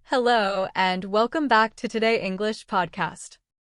Hello, and welcome back to Today English podcast.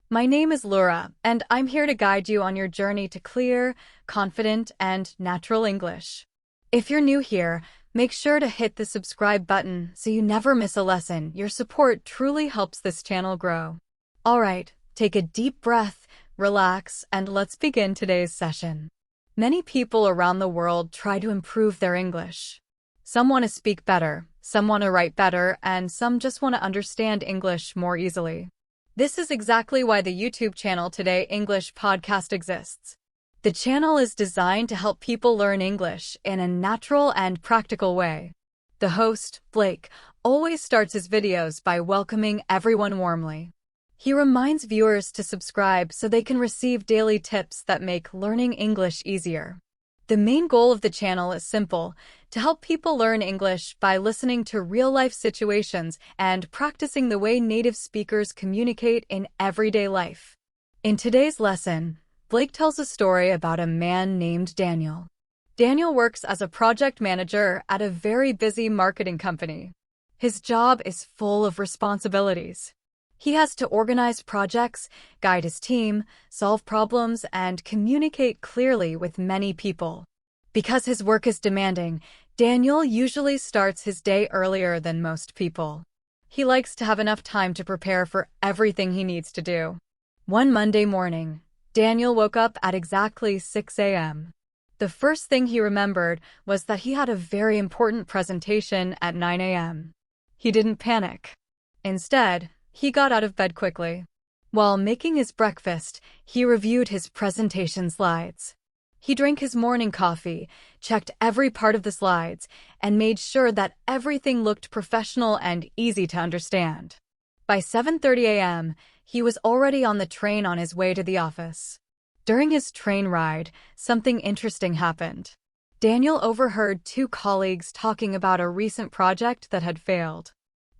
My name is Laura, and I'm here to guide you on your journey to clear, confident, and natural English. If you're new here, make sure to hit the subscribe button so you never miss a lesson. Your support truly helps this channel grow. All right, take a deep breath, relax, and let's begin today's session. Many people around the world try to improve their English. Some want to speak better, some want to write better, and some just want to understand English more easily. This is exactly why the YouTube channel Today English podcast exists. The channel is designed to help people learn English in a natural and practical way. The host, Blake, always starts his videos by welcoming everyone warmly. He reminds viewers to subscribe so they can receive daily tips that make learning English easier. The main goal of the channel is simple: to help people learn English by listening to real-life situations and practicing the way native speakers communicate in everyday life. In today's lesson, Blake tells a story about a man named Daniel. Daniel works as a project manager at a very busy marketing company. His job is full of responsibilities. He has to organize projects, guide his team, solve problems, and communicate clearly with many people. Because his work is demanding, Daniel usually starts his day earlier than most people. He likes to have enough time to prepare for everything he needs to do. One Monday morning, Daniel woke up at exactly 6 a.m. The first thing he remembered was that he had a very important presentation at 9 a.m. He didn't panic. Instead, he got out of bed quickly. While making his breakfast, he reviewed his presentation slides. He drank his morning coffee, checked every part of the slides, and made sure that everything looked professional and easy to understand. By 7:30 a.m., he was already on the train on his way to the office. During his train ride, something interesting happened. Daniel overheard two colleagues talking about a recent project that had failed.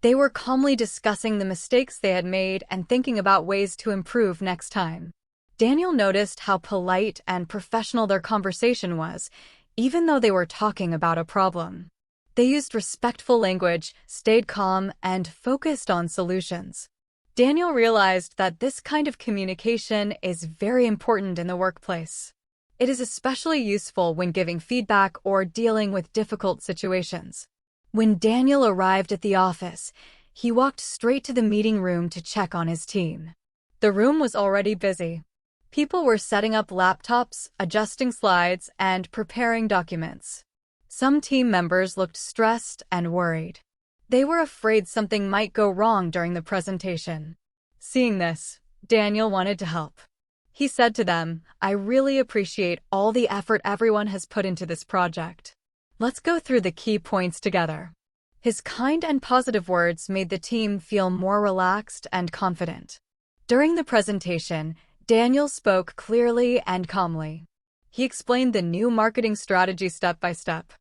They were calmly discussing the mistakes they had made and thinking about ways to improve next time. Daniel noticed how polite and professional their conversation was, even though they were talking about a problem. They used respectful language, stayed calm, and focused on solutions. Daniel realized that this kind of communication is very important in the workplace. It is especially useful when giving feedback or dealing with difficult situations. When Daniel arrived at the office, he walked straight to the meeting room to check on his team. The room was already busy. People were setting up laptops, adjusting slides, and preparing documents. Some team members looked stressed and worried. They were afraid something might go wrong during the presentation. Seeing this, Daniel wanted to help. He said to them, "I really appreciate all the effort everyone has put into this project. Let's go through the key points together." His kind and positive words made the team feel more relaxed and confident. During the presentation, Daniel spoke clearly and calmly. He explained the new marketing strategy step by step.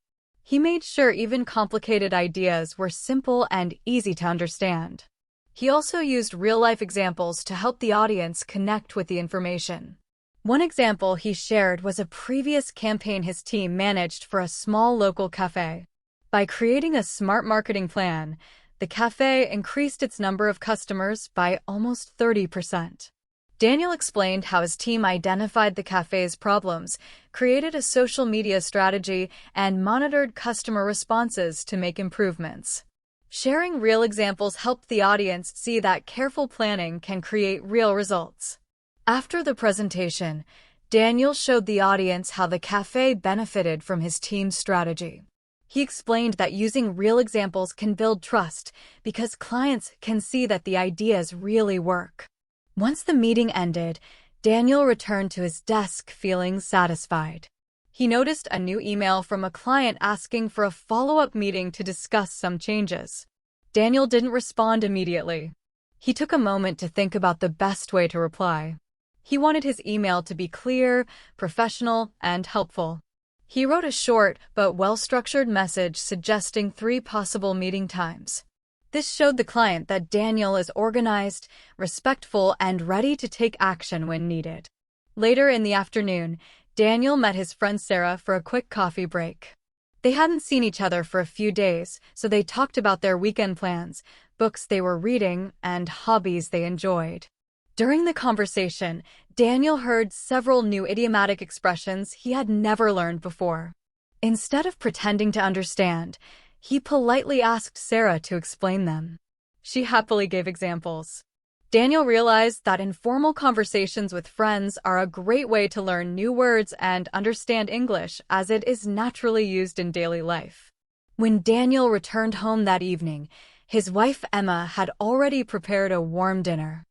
He made sure even complicated ideas were simple and easy to understand. He also used real-life examples to help the audience connect with the information. One example he shared was a previous campaign his team managed for a small local cafe. By creating a smart marketing plan, the cafe increased its number of customers by almost 30%. Daniel explained how his team identified the cafe's problems, created a social media strategy, and monitored customer responses to make improvements. Sharing real examples helped the audience see that careful planning can create real results. After the presentation, Daniel showed the audience how the cafe benefited from his team's strategy. He explained that using real examples can build trust because clients can see that the ideas really work. Once the meeting ended, Daniel returned to his desk feeling satisfied. He noticed a new email from a client asking for a follow-up meeting to discuss some changes. Daniel didn't respond immediately. He took a moment to think about the best way to reply. He wanted his email to be clear, professional, and helpful. He wrote a short but well-structured message suggesting 3 possible meeting times. This showed the client that Daniel is organized, respectful, and ready to take action when needed. Later in the afternoon, Daniel met his friend Sarah for a quick coffee break. They hadn't seen each other for a few days, so they talked about their weekend plans, books they were reading, and hobbies they enjoyed. During the conversation, Daniel heard several new idiomatic expressions he had never learned before. Instead of pretending to understand, he politely asked Sarah to explain them. She happily gave examples. Daniel realized that informal conversations with friends are a great way to learn new words and understand English as it is naturally used in daily life. When Daniel returned home that evening, his wife Emma had already prepared a warm dinner.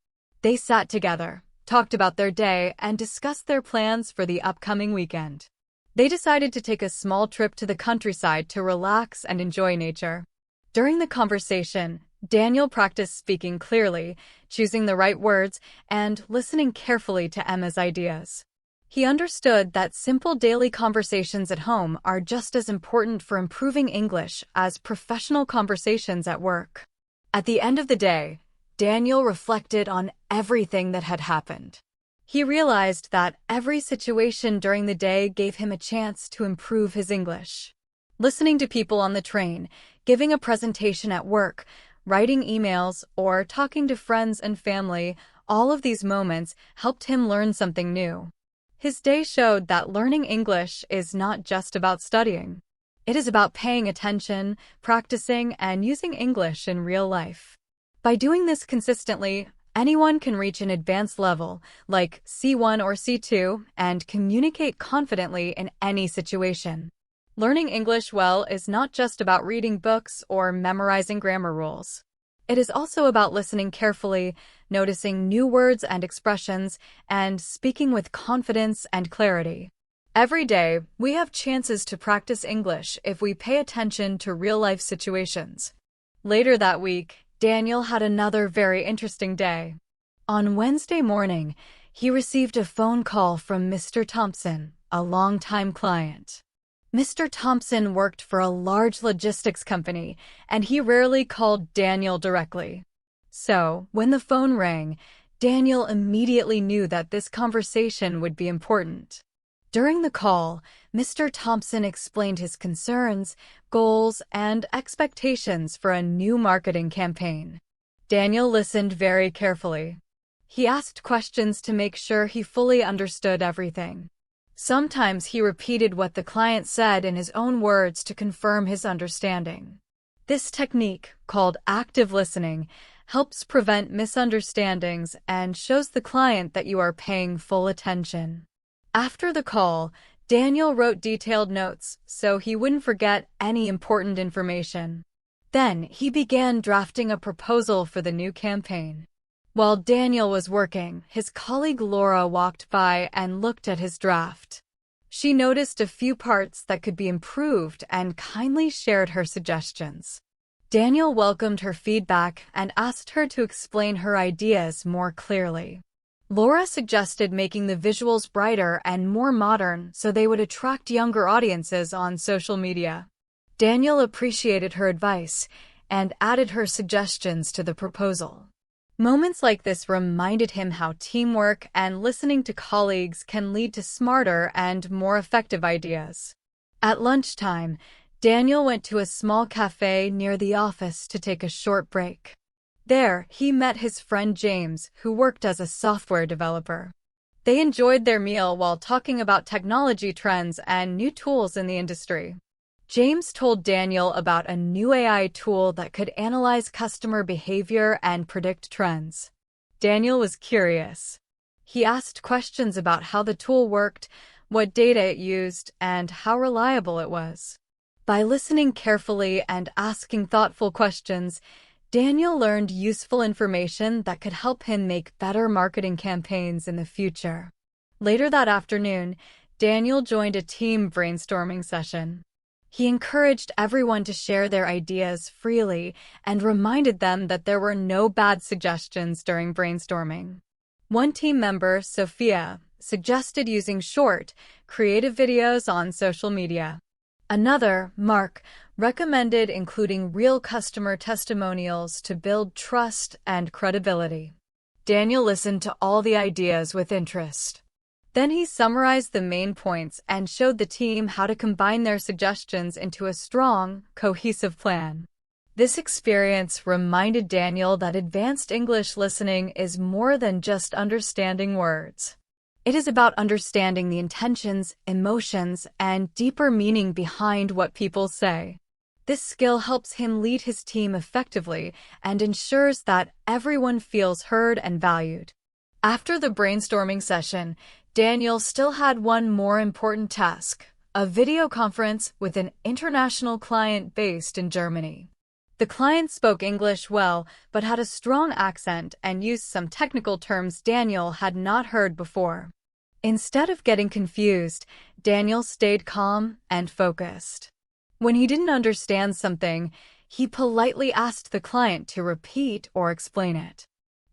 They sat together, talked about their day, and discussed their plans for the upcoming weekend. They decided to take a small trip to the countryside to relax and enjoy nature. During the conversation, Daniel practiced speaking clearly, choosing the right words, and listening carefully to Emma's ideas. He understood that simple daily conversations at home are just as important for improving English as professional conversations at work. At the end of the day, Daniel reflected on everything that had happened. He realized that every situation during the day gave him a chance to improve his English. Listening to people on the train, giving a presentation at work, writing emails, or talking to friends and family, all of these moments helped him learn something new. His day showed that learning English is not just about studying. It is about paying attention, practicing, and using English in real life. By doing this consistently, anyone can reach an advanced level, like C1 or C2, and communicate confidently in any situation. Learning English well is not just about reading books or memorizing grammar rules. It is also about listening carefully, noticing new words and expressions, and speaking with confidence and clarity. Every day, we have chances to practice English if we pay attention to real-life situations. Later that week, Daniel had another very interesting day. On Wednesday morning, he received a phone call from Mr. Thompson, a longtime client. Mr. Thompson worked for a large logistics company, and he rarely called Daniel directly. So, when the phone rang, Daniel immediately knew that this conversation would be important. During the call, Mr. Thompson explained his concerns, goals, and expectations for a new marketing campaign. Daniel listened very carefully. He asked questions to make sure he fully understood everything. Sometimes he repeated what the client said in his own words to confirm his understanding. This technique, called active listening, helps prevent misunderstandings and shows the client that you are paying full attention. After the call, Daniel wrote detailed notes so he wouldn't forget any important information. Then he began drafting a proposal for the new campaign. While Daniel was working, his colleague Laura walked by and looked at his draft. She noticed a few parts that could be improved and kindly shared her suggestions. Daniel welcomed her feedback and asked her to explain her ideas more clearly. Laura suggested making the visuals brighter and more modern so they would attract younger audiences on social media. Daniel appreciated her advice and added her suggestions to the proposal. Moments like this reminded him how teamwork and listening to colleagues can lead to smarter and more effective ideas. At lunchtime, Daniel went to a small cafe near the office to take a short break. There, he met his friend James, who worked as a software developer. They enjoyed their meal while talking about technology trends and new tools in the industry. James told Daniel about a new AI tool that could analyze customer behavior and predict trends. Daniel was curious. He asked questions about how the tool worked, what data it used, and how reliable it was. By listening carefully and asking thoughtful questions, Daniel learned useful information that could help him make better marketing campaigns in the future. Later that afternoon, Daniel joined a team brainstorming session. He encouraged everyone to share their ideas freely and reminded them that there were no bad suggestions during brainstorming. One team member, Sophia, suggested using short, creative videos on social media. Another, Mark, recommended including real customer testimonials to build trust and credibility. Daniel listened to all the ideas with interest. Then he summarized the main points and showed the team how to combine their suggestions into a strong, cohesive plan. This experience reminded Daniel that advanced English listening is more than just understanding words. It is about understanding the intentions, emotions, and deeper meaning behind what people say. This skill helps him lead his team effectively and ensures that everyone feels heard and valued. After the brainstorming session, Daniel still had one more important task: a video conference with an international client based in Germany. The client spoke English well, but had a strong accent and used some technical terms Daniel had not heard before. Instead of getting confused, Daniel stayed calm and focused. When he didn't understand something, he politely asked the client to repeat or explain it.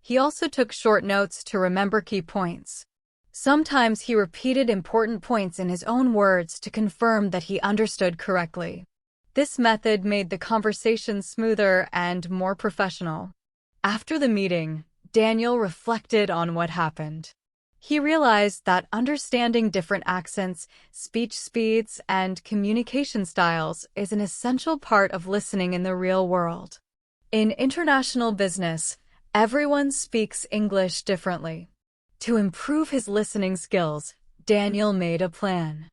He also took short notes to remember key points. Sometimes he repeated important points in his own words to confirm that he understood correctly. This method made the conversation smoother and more professional. After the meeting, Daniel reflected on what happened. He realized that understanding different accents, speech speeds, and communication styles is an essential part of listening in the real world. In international business, everyone speaks English differently. To improve his listening skills, Daniel made a plan.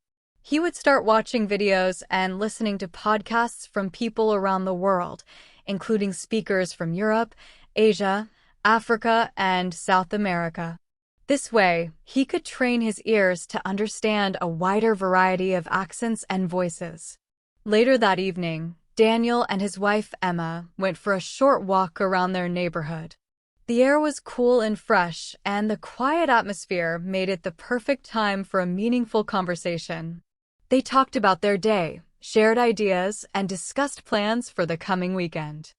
He would start watching videos and listening to podcasts from people around the world, including speakers from Europe, Asia, Africa, and South America. This way, he could train his ears to understand a wider variety of accents and voices. Later that evening, Daniel and his wife Emma went for a short walk around their neighborhood. The air was cool and fresh, and the quiet atmosphere made it the perfect time for a meaningful conversation. They talked about their day, shared ideas, and discussed plans for the coming weekend.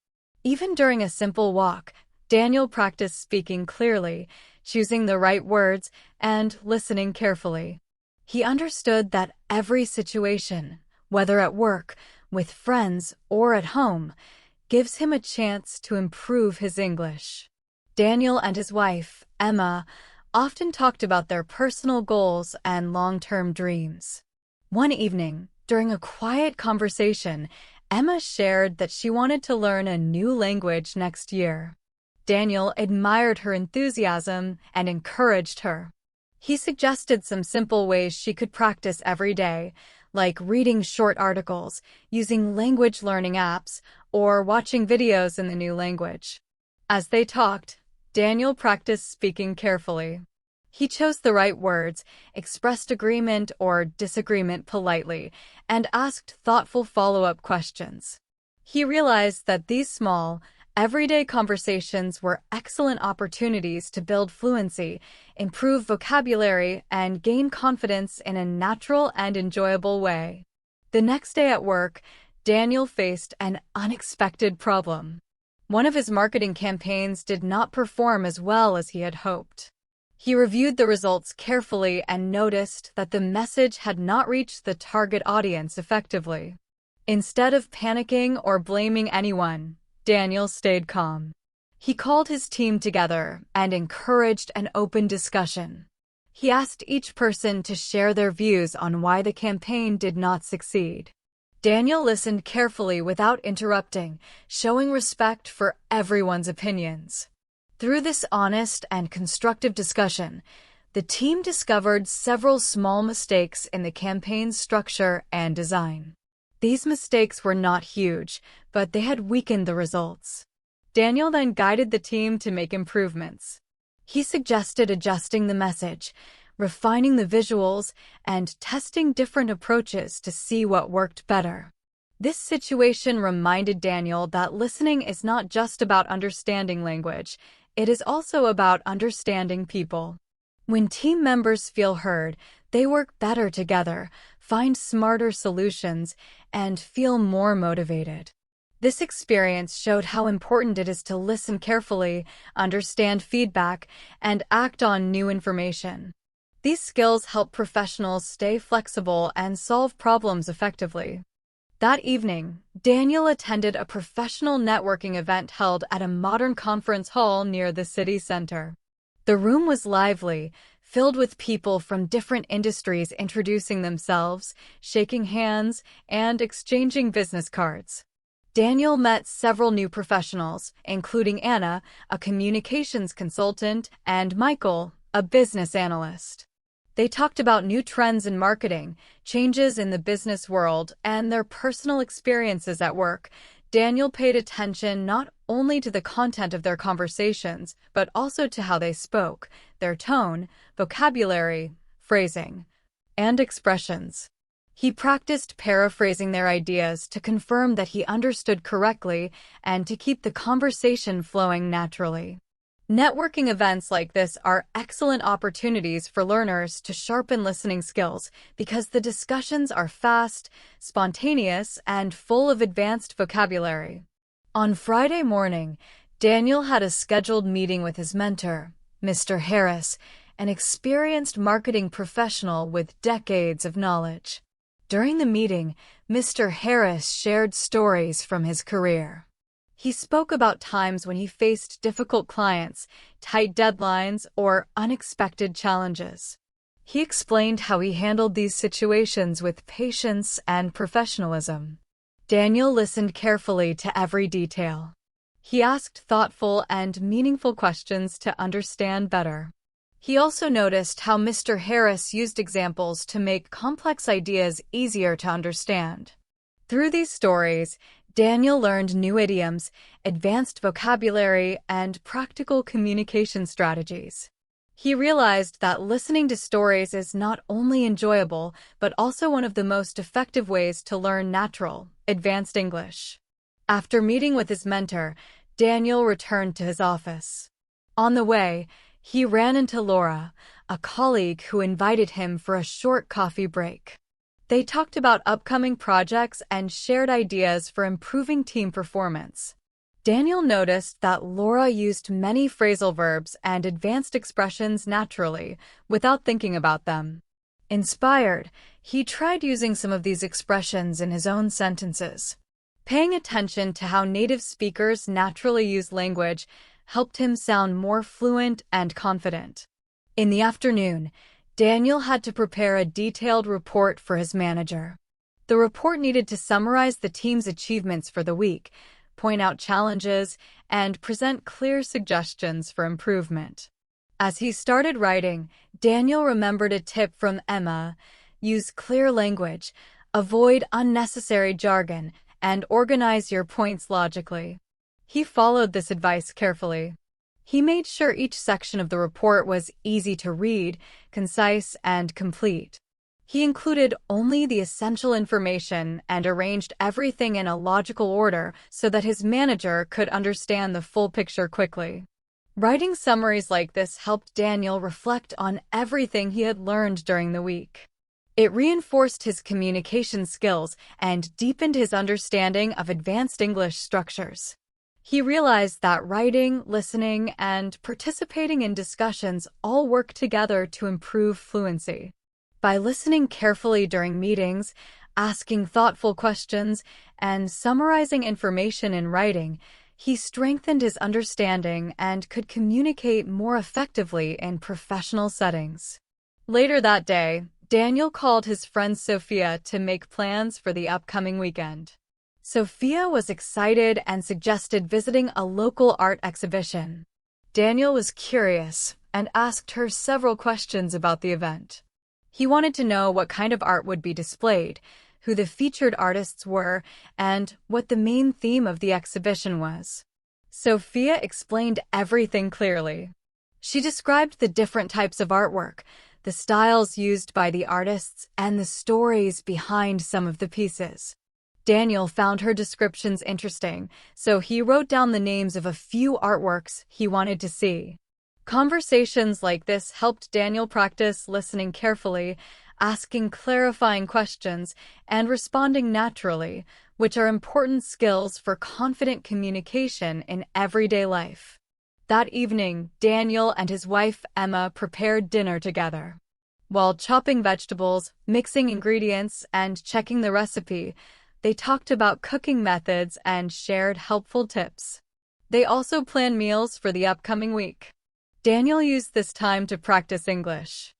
Even during a simple walk, Daniel practiced speaking clearly, choosing the right words, and listening carefully. He understood that every situation, whether at work, with friends, or at home, gives him a chance to improve his English. Daniel and his wife, Emma, often talked about their personal goals and long-term dreams. One evening, during a quiet conversation, Emma shared that she wanted to learn a new language next year. Daniel admired her enthusiasm and encouraged her. He suggested some simple ways she could practice every day, like reading short articles, using language learning apps, or watching videos in the new language. As they talked, Daniel practiced speaking carefully. He chose the right words, expressed agreement or disagreement politely, and asked thoughtful follow-up questions. He realized that these small, everyday conversations were excellent opportunities to build fluency, improve vocabulary, and gain confidence in a natural and enjoyable way. The next day at work, Daniel faced an unexpected problem. One of his marketing campaigns did not perform as well as he had hoped. He reviewed the results carefully and noticed that the message had not reached the target audience effectively. Instead of panicking or blaming anyone, Daniel stayed calm. He called his team together and encouraged an open discussion. He asked each person to share their views on why the campaign did not succeed. Daniel listened carefully without interrupting, showing respect for everyone's opinions. Through this honest and constructive discussion, the team discovered several small mistakes in the campaign's structure and design. These mistakes were not huge, but they had weakened the results. Daniel then guided the team to make improvements. He suggested adjusting the message, refining the visuals, and testing different approaches to see what worked better. This situation reminded Daniel that listening is not just about understanding language, it is also about understanding people. When team members feel heard, they work better together, find smarter solutions, and feel more motivated. This experience showed how important it is to listen carefully, understand feedback, and act on new information. These skills help professionals stay flexible and solve problems effectively. That evening, Daniel attended a professional networking event held at a modern conference hall near the city center. The room was lively, filled with people from different industries introducing themselves, shaking hands, and exchanging business cards. Daniel met several new professionals, including Anna, a communications consultant, and Michael, a business analyst. They talked about new trends in marketing, changes in the business world, and their personal experiences at work. Daniel paid attention not only to the content of their conversations, but also to how they spoke, their tone, vocabulary, phrasing, and expressions. He practiced paraphrasing their ideas to confirm that he understood correctly and to keep the conversation flowing naturally. Networking events like this are excellent opportunities for learners to sharpen listening skills because the discussions are fast, spontaneous, and full of advanced vocabulary. On Friday morning, Daniel had a scheduled meeting with his mentor, Mr. Harris, an experienced marketing professional with decades of knowledge. During the meeting, Mr. Harris shared stories from his career. He spoke about times when he faced difficult clients, tight deadlines, or unexpected challenges. He explained how he handled these situations with patience and professionalism. Daniel listened carefully to every detail. He asked thoughtful and meaningful questions to understand better. He also noticed how Mr. Harris used examples to make complex ideas easier to understand. Through these stories, Daniel learned new idioms, advanced vocabulary, and practical communication strategies. He realized that listening to stories is not only enjoyable, but also one of the most effective ways to learn natural, advanced English. After meeting with his mentor, Daniel returned to his office. On the way, he ran into Laura, a colleague who invited him for a short coffee break. They talked about upcoming projects and shared ideas for improving team performance. Daniel noticed that Laura used many phrasal verbs and advanced expressions naturally, without thinking about them. Inspired, he tried using some of these expressions in his own sentences. Paying attention to how native speakers naturally use language helped him sound more fluent and confident. In the afternoon, Daniel had to prepare a detailed report for his manager. The report needed to summarize the team's achievements for the week, point out challenges, and present clear suggestions for improvement. As he started writing, Daniel remembered a tip from Emma: use clear language, avoid unnecessary jargon, and organize your points logically. He followed this advice carefully. He made sure each section of the report was easy to read, concise, and complete. He included only the essential information and arranged everything in a logical order so that his manager could understand the full picture quickly. Writing summaries like this helped Daniel reflect on everything he had learned during the week. It reinforced his communication skills and deepened his understanding of advanced English structures. He realized that writing, listening, and participating in discussions all work together to improve fluency. By listening carefully during meetings, asking thoughtful questions, and summarizing information in writing, he strengthened his understanding and could communicate more effectively in professional settings. Later that day, Daniel called his friend Sophia to make plans for the upcoming weekend. Sophia was excited and suggested visiting a local art exhibition. Daniel was curious and asked her several questions about the event. He wanted to know what kind of art would be displayed, who the featured artists were, and what the main theme of the exhibition was. Sophia explained everything clearly. She described the different types of artwork, the styles used by the artists, and the stories behind some of the pieces. Daniel found her descriptions interesting, so he wrote down the names of a few artworks he wanted to see. Conversations like this helped Daniel practice listening carefully, asking clarifying questions, and responding naturally, which are important skills for confident communication in everyday life. That evening, Daniel and his wife Emma prepared dinner together. While chopping vegetables, mixing ingredients, and checking the recipe, they talked about cooking methods and shared helpful tips. They also planned meals for the upcoming week. Daniel used this time to practice English.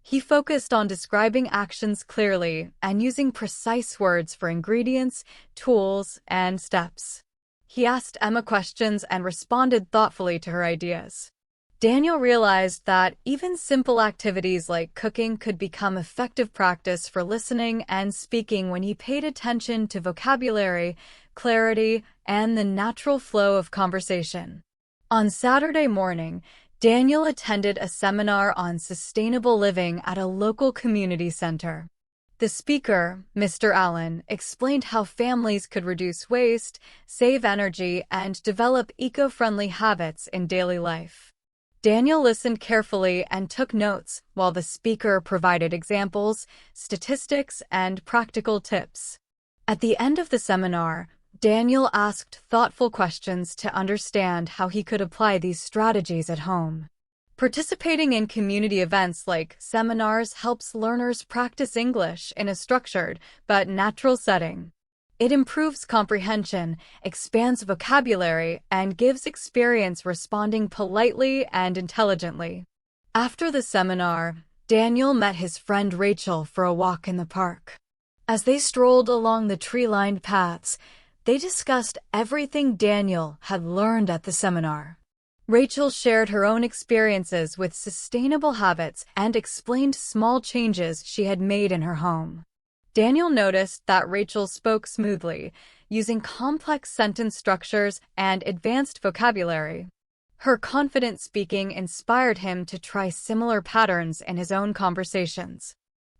He focused on describing actions clearly and using precise words for ingredients, tools, and steps. He asked Emma questions and responded thoughtfully to her ideas. Daniel realized that even simple activities like cooking could become effective practice for listening and speaking when he paid attention to vocabulary, clarity, and the natural flow of conversation. On Saturday morning, Daniel attended a seminar on sustainable living at a local community center. The speaker, Mr. Allen, explained how families could reduce waste, save energy, and develop eco-friendly habits in daily life. Daniel listened carefully and took notes while the speaker provided examples, statistics, and practical tips. At the end of the seminar, Daniel asked thoughtful questions to understand how he could apply these strategies at home. Participating in community events like seminars helps learners practice English in a structured but natural setting. It improves comprehension, expands vocabulary, and gives experience responding politely and intelligently. After the seminar, Daniel met his friend Rachel for a walk in the park. As they strolled along the tree-lined paths, they discussed everything Daniel had learned at the seminar. Rachel shared her own experiences with sustainable habits and explained small changes she had made in her home. Daniel noticed that Rachel spoke smoothly, using complex sentence structures and advanced vocabulary. Her confident speaking inspired him to try similar patterns in his own conversations.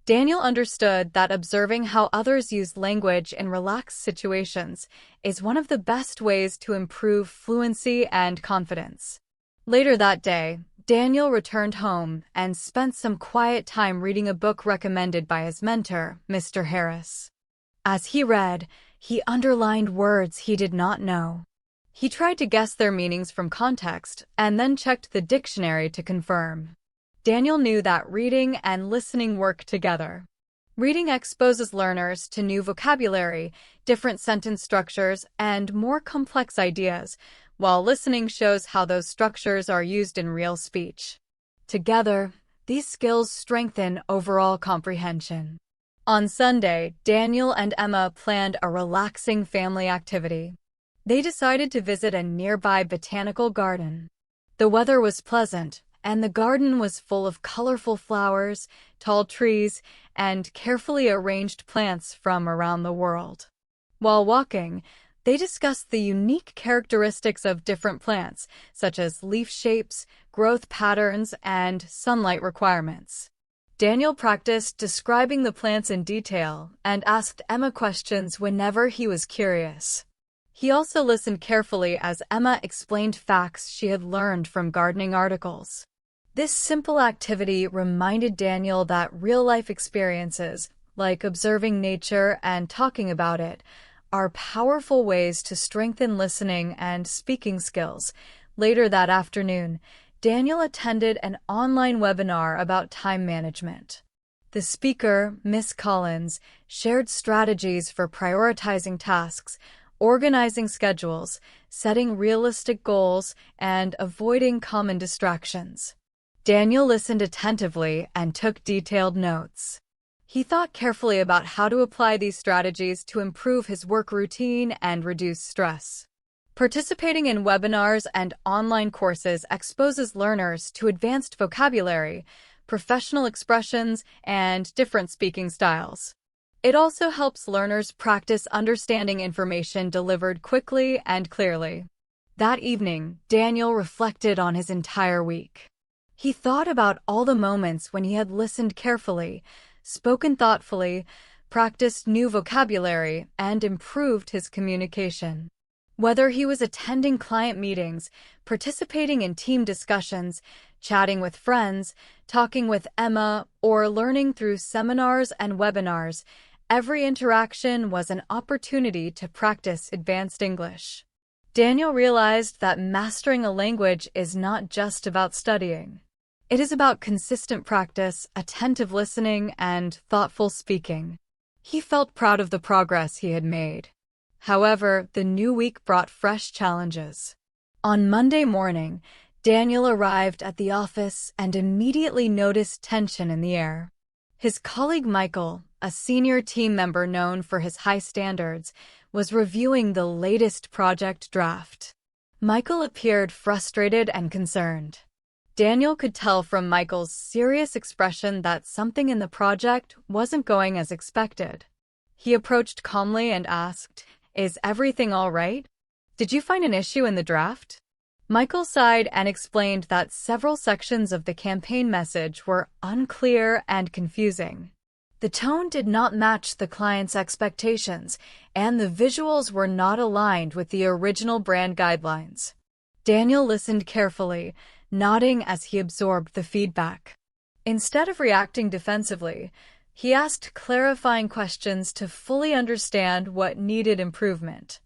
Daniel understood that observing how others use language in relaxed situations is one of the best ways to improve fluency and confidence. Later that day, Daniel returned home and spent some quiet time reading a book recommended by his mentor, Mr. Harris. As he read, he underlined words he did not know. He tried to guess their meanings from context and then checked the dictionary to confirm. Daniel knew that reading and listening work together. Reading exposes learners to new vocabulary, different sentence structures, and more complex ideas, while listening shows how those structures are used in real speech. Together, these skills strengthen overall comprehension. On Sunday, Daniel and Emma planned a relaxing family activity. They decided to visit a nearby botanical garden. The weather was pleasant, and the garden was full of colorful flowers, tall trees, and carefully arranged plants from around the world. While walking, they discussed the unique characteristics of different plants, such as leaf shapes, growth patterns, and sunlight requirements. Daniel practiced describing the plants in detail and asked Emma questions whenever he was curious. He also listened carefully as Emma explained facts she had learned from gardening articles. This simple activity reminded Daniel that real-life experiences, like observing nature and talking about it, are powerful ways to strengthen listening and speaking skills. Later that afternoon, Daniel attended an online webinar about time management. The speaker, Miss Collins, shared strategies for prioritizing tasks, organizing schedules, setting realistic goals, and avoiding common distractions. Daniel listened attentively and took detailed notes. He thought carefully about how to apply these strategies to improve his work routine and reduce stress. Participating in webinars and online courses exposes learners to advanced vocabulary, professional expressions, and different speaking styles. It also helps learners practice understanding information delivered quickly and clearly. That evening, Daniel reflected on his entire week. He thought about all the moments when he had listened carefully, spoken thoughtfully, practiced new vocabulary, and improved his communication. Whether he was attending client meetings, participating in team discussions, chatting with friends, talking with Emma, or learning through seminars and webinars, every interaction was an opportunity to practice advanced English. Daniel realized that mastering a language is not just about studying. It is about consistent practice, attentive listening, and thoughtful speaking. He felt proud of the progress he had made. However, the new week brought fresh challenges. On Monday morning, Daniel arrived at the office and immediately noticed tension in the air. His colleague Michael, a senior team member known for his high standards, was reviewing the latest project draft. Michael appeared frustrated and concerned. Daniel could tell from Michael's serious expression that something in the project wasn't going as expected. He approached calmly and asked, "Is everything all right? Did you find an issue in the draft?" Michael sighed and explained that several sections of the campaign message were unclear and confusing. The tone did not match the client's expectations, and the visuals were not aligned with the original brand guidelines. Daniel listened carefully, nodding as he absorbed the feedback. Instead of reacting defensively, he asked clarifying questions to fully understand what needed improvement.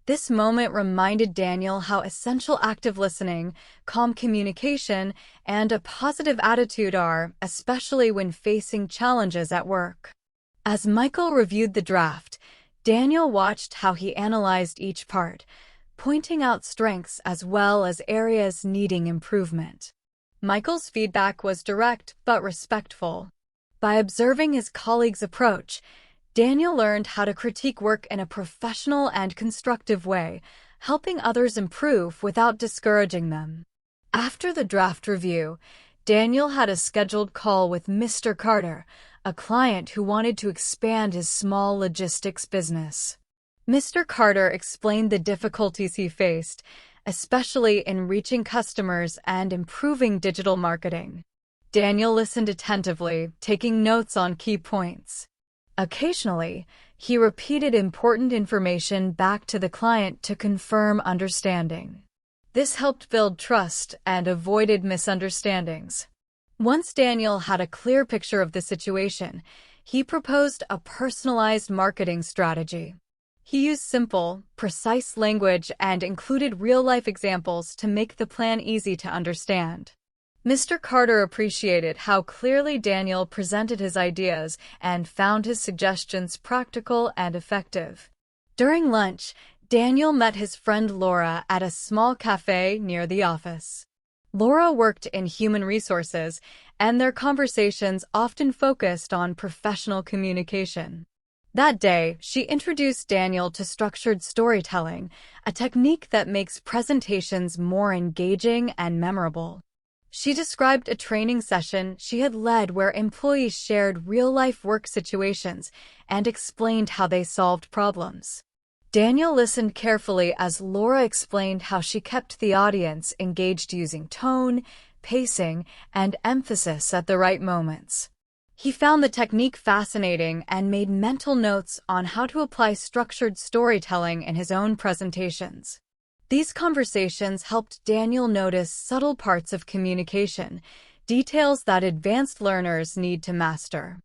This moment reminded Daniel how essential active listening, calm communication, and a positive attitude are, especially when facing challenges at work. As Michael reviewed the draft, Daniel watched how he analyzed each part, pointing out strengths as well as areas needing improvement. Michael's feedback was direct but respectful. By observing his colleague's approach, Daniel learned how to critique work in a professional and constructive way, helping others improve without discouraging them. After the draft review, Daniel had a scheduled call with Mr. Carter, a client who wanted to expand his small logistics business. Mr. Carter explained the difficulties he faced, especially in reaching customers and improving digital marketing. Daniel listened attentively, taking notes on key points. Occasionally, he repeated important information back to the client to confirm understanding. This helped build trust and avoided misunderstandings. Once Daniel had a clear picture of the situation, he proposed a personalized marketing strategy. He used simple, precise language and included real-life examples to make the plan easy to understand. Mr. Carter appreciated how clearly Daniel presented his ideas and found his suggestions practical and effective. During lunch, Daniel met his friend Laura at a small cafe near the office. Laura worked in human resources, and their conversations often focused on professional communication. That day, she introduced Daniel to structured storytelling, a technique that makes presentations more engaging and memorable. She described a training session she had led where employees shared real-life work situations and explained how they solved problems. Daniel listened carefully as Laura explained how she kept the audience engaged using tone, pacing, and emphasis at the right moments. He found the technique fascinating and made mental notes on how to apply structured storytelling in his own presentations. These conversations helped Daniel notice subtle parts of communication, details that advanced learners need to master.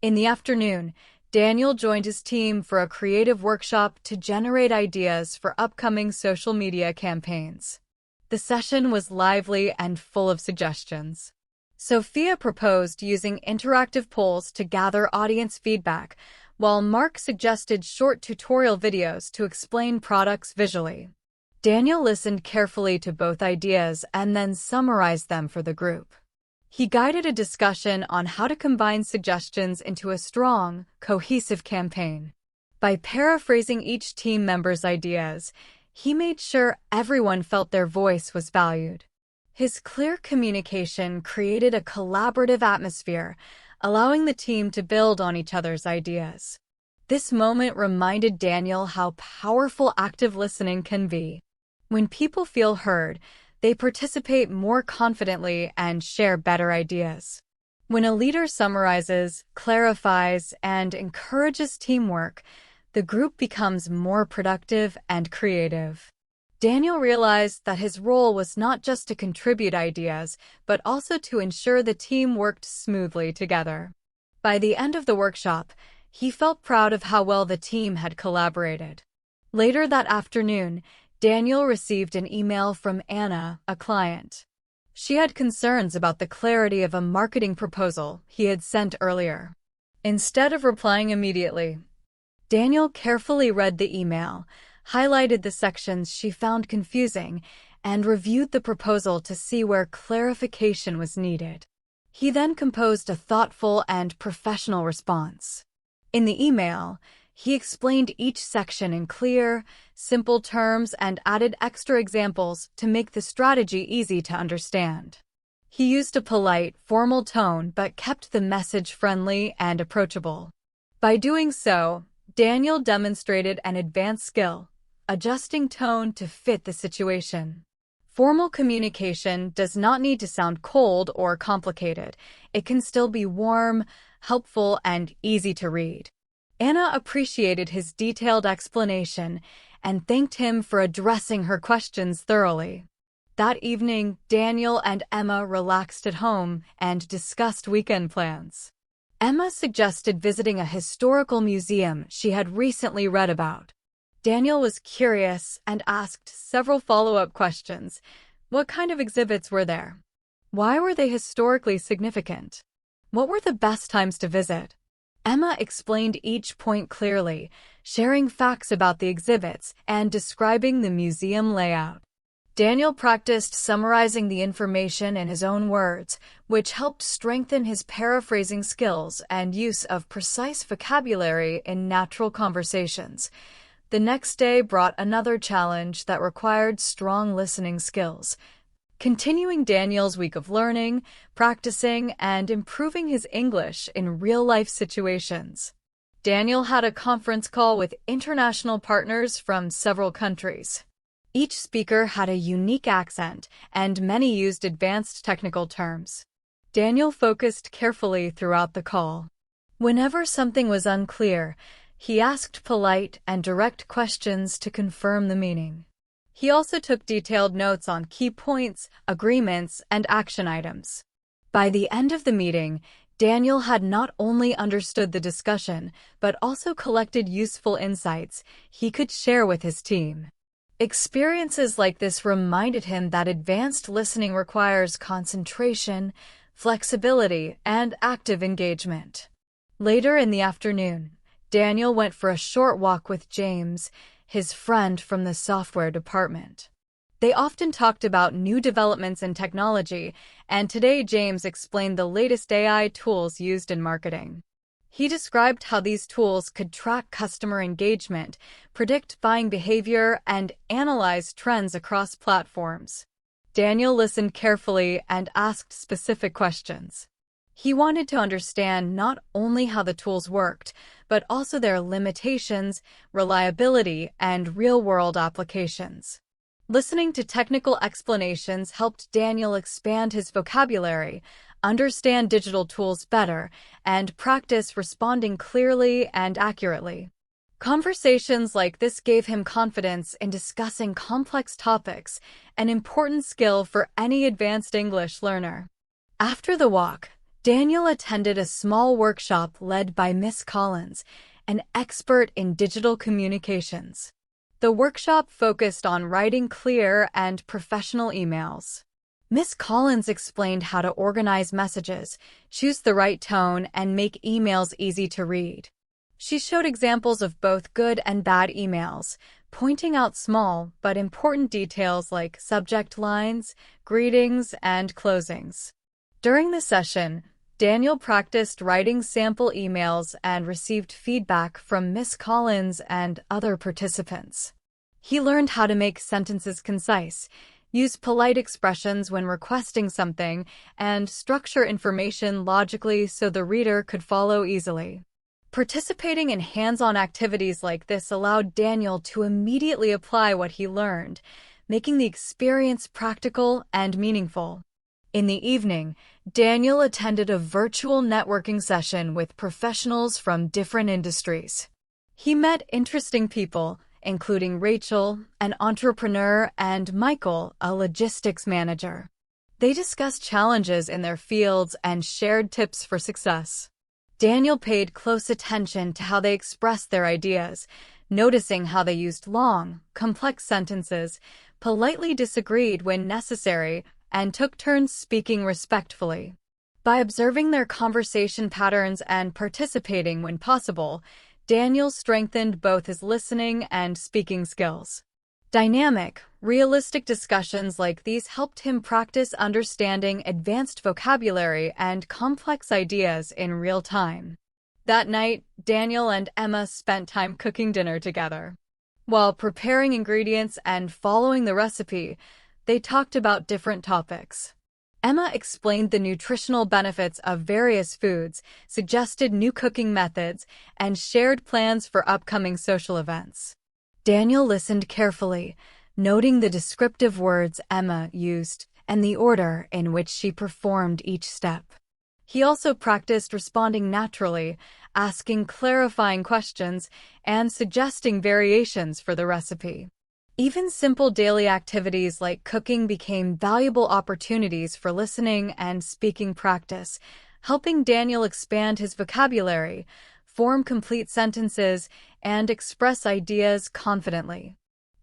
In the afternoon, Daniel joined his team for a creative workshop to generate ideas for upcoming social media campaigns. The session was lively and full of suggestions. Sophia proposed using interactive polls to gather audience feedback, while Mark suggested short tutorial videos to explain products visually. Daniel listened carefully to both ideas and then summarized them for the group. He guided a discussion on how to combine suggestions into a strong, cohesive campaign. By paraphrasing each team member's ideas, he made sure everyone felt their voice was valued. His clear communication created a collaborative atmosphere, allowing the team to build on each other's ideas. This moment reminded Daniel how powerful active listening can be. When people feel heard, they participate more confidently and share better ideas. When a leader summarizes, clarifies, and encourages teamwork, the group becomes more productive and creative. Daniel realized that his role was not just to contribute ideas, but also to ensure the team worked smoothly together. By the end of the workshop, he felt proud of how well the team had collaborated. Later that afternoon, Daniel received an email from Anna, a client. She had concerns about the clarity of a marketing proposal he had sent earlier. Instead of replying immediately, Daniel carefully read the email, highlighted the sections she found confusing, and reviewed the proposal to see where clarification was needed. He then composed a thoughtful and professional response. In the email, he explained each section in clear, simple terms and added extra examples to make the strategy easy to understand. He used a polite, formal tone but kept the message friendly and approachable. By doing so, Daniel demonstrated an advanced skill, adjusting tone to fit the situation. Formal communication does not need to sound cold or complicated. It can still be warm, helpful, and easy to read. Anna appreciated his detailed explanation and thanked him for addressing her questions thoroughly. That evening, Daniel and Emma relaxed at home and discussed weekend plans. Emma suggested visiting a historical museum she had recently read about. Daniel was curious and asked several follow-up questions. What kind of exhibits were there? Why were they historically significant? What were the best times to visit? Emma explained each point clearly, sharing facts about the exhibits and describing the museum layout. Daniel practiced summarizing the information in his own words, which helped strengthen his paraphrasing skills and use of precise vocabulary in natural conversations. The next day brought another challenge that required strong listening skills. Continuing Daniel's week of learning, practicing, and improving his English in real-life situations. Daniel had a conference call with international partners from several countries. Each speaker had a unique accent, and many used advanced technical terms. Daniel focused carefully throughout the call. Whenever something was unclear, he asked polite and direct questions to confirm the meaning. He also took detailed notes on key points, agreements, and action items. By the end of the meeting, Daniel had not only understood the discussion, but also collected useful insights he could share with his team. Experiences like this reminded him that advanced listening requires concentration, flexibility, and active engagement. Later in the afternoon, Daniel went for a short walk with James, his friend from the software department. They often talked about new developments in technology, and today James explained the latest AI tools used in marketing. He described how these tools could track customer engagement, predict buying behavior, and analyze trends across platforms. Daniel listened carefully and asked specific questions. He wanted to understand not only how the tools worked, but also their limitations, reliability, and real-world applications. Listening to technical explanations helped Daniel expand his vocabulary, understand digital tools better, and practice responding clearly and accurately. Conversations like this gave him confidence in discussing complex topics, an important skill for any advanced English learner. After the walk, Daniel attended a small workshop led by Miss Collins, an expert in digital communications. The workshop focused on writing clear and professional emails. Miss Collins explained how to organize messages, choose the right tone, and make emails easy to read. She showed examples of both good and bad emails, pointing out small but important details like subject lines, greetings, and closings. During the session, Daniel practiced writing sample emails and received feedback from Miss Collins and other participants. He learned how to make sentences concise, use polite expressions when requesting something, and structure information logically so the reader could follow easily. Participating in hands-on activities like this allowed Daniel to immediately apply what he learned, making the experience practical and meaningful. In the evening, Daniel attended a virtual networking session with professionals from different industries. He met interesting people, including Rachel, an entrepreneur, and Michael, a logistics manager. They discussed challenges in their fields and shared tips for success. Daniel paid close attention to how they expressed their ideas, noticing how they used long, complex sentences, politely disagreed when necessary, and took turns speaking respectfully. By observing their conversation patterns and participating when possible, Daniel strengthened both his listening and speaking skills. Dynamic, Realistic discussions like these helped him practice understanding advanced vocabulary and complex ideas in real time. That night, Daniel and Emma spent time cooking dinner together. While preparing ingredients and following the recipe, they talked about different topics. Emma explained the nutritional benefits of various foods, suggested new cooking methods, and shared plans for upcoming social events. Daniel listened carefully, noting the descriptive words Emma used and the order in which she performed each step. He also practiced responding naturally, asking clarifying questions, and suggesting variations for the recipe. Even simple daily activities like cooking became valuable opportunities for listening and speaking practice, helping Daniel expand his vocabulary, form complete sentences, and express ideas confidently.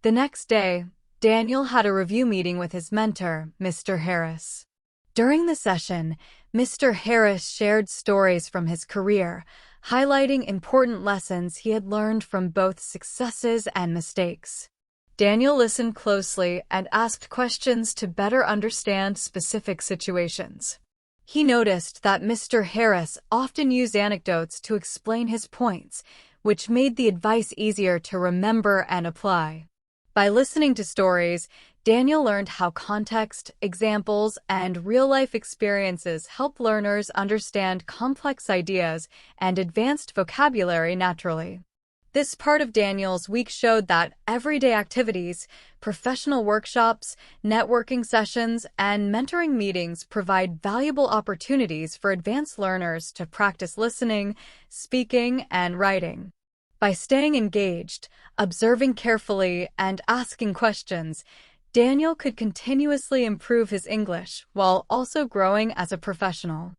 The next day, Daniel had a review meeting with his mentor, Mr. Harris. During the session, Mr. Harris shared stories from his career, highlighting important lessons he had learned from both successes and mistakes. Daniel listened closely and asked questions to better understand specific situations. He noticed that Mr. Harris often used anecdotes to explain his points, which made the advice easier to remember and apply. By listening to stories, Daniel learned how context, examples, and real-life experiences help learners understand complex ideas and advanced vocabulary naturally. This part of Daniel's week showed that everyday activities, professional workshops, networking sessions, and mentoring meetings provide valuable opportunities for advanced learners to practice listening, speaking, and writing. By staying engaged, observing carefully, and asking questions, Daniel could continuously improve his English while also growing as a professional.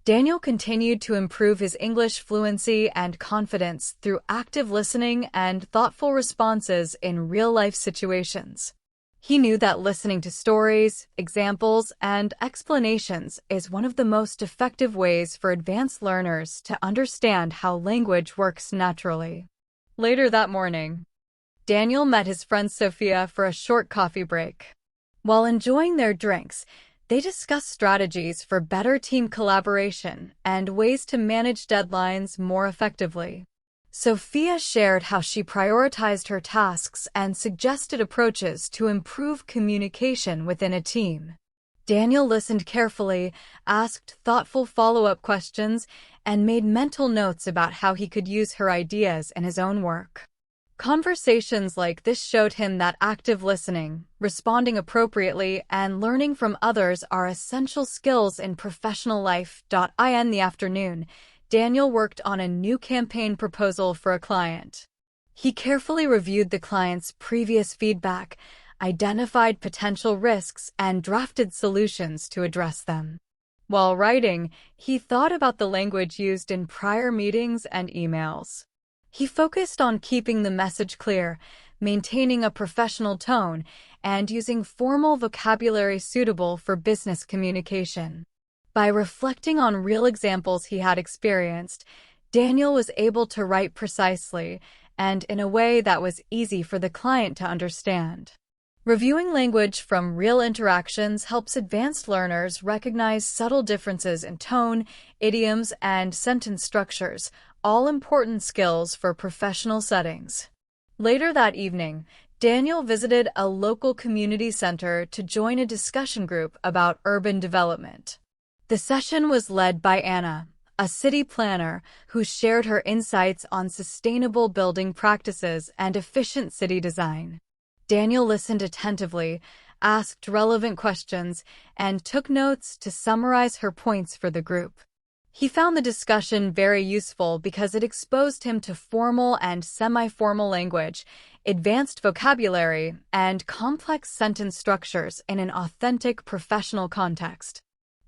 Daniel continued to improve his English fluency and confidence through active listening and thoughtful responses in real-life situations. He knew that listening to stories, examples, and explanations is one of the most effective ways for advanced learners to understand how language works naturally. Later that morning, Daniel met his friend Sophia for a short coffee break. While enjoying their drinks, they discussed strategies for better team collaboration and ways to manage deadlines more effectively. Sophia shared how she prioritized her tasks and suggested approaches to improve communication within a team. Daniel listened carefully, asked thoughtful follow-up questions, and made mental notes about how he could use her ideas in his own work. Conversations like this showed him that active listening, responding appropriately, and learning from others are essential skills in professional life. In the afternoon, Daniel worked on a new campaign proposal for a client. He carefully reviewed the client's previous feedback, identified potential risks, and drafted solutions to address them. While writing, he thought about the language used in prior meetings and emails. He focused on keeping the message clear, maintaining a professional tone, and using formal vocabulary suitable for business communication. By reflecting on real examples he had experienced, Daniel was able to write precisely and in a way that was easy for the client to understand. Reviewing language from real interactions helps advanced learners recognize subtle differences in tone, idioms, and sentence structures, all important skills for professional settings. Later that evening, Daniel visited a local community center to join a discussion group about urban development. The session was led by Anna, a city planner who shared her insights on sustainable building practices and efficient city design. Daniel listened attentively, asked relevant questions, and took notes to summarize her points for the group. He found the discussion very useful because it exposed him to formal and semi-formal language, advanced vocabulary, and complex sentence structures in an authentic professional context.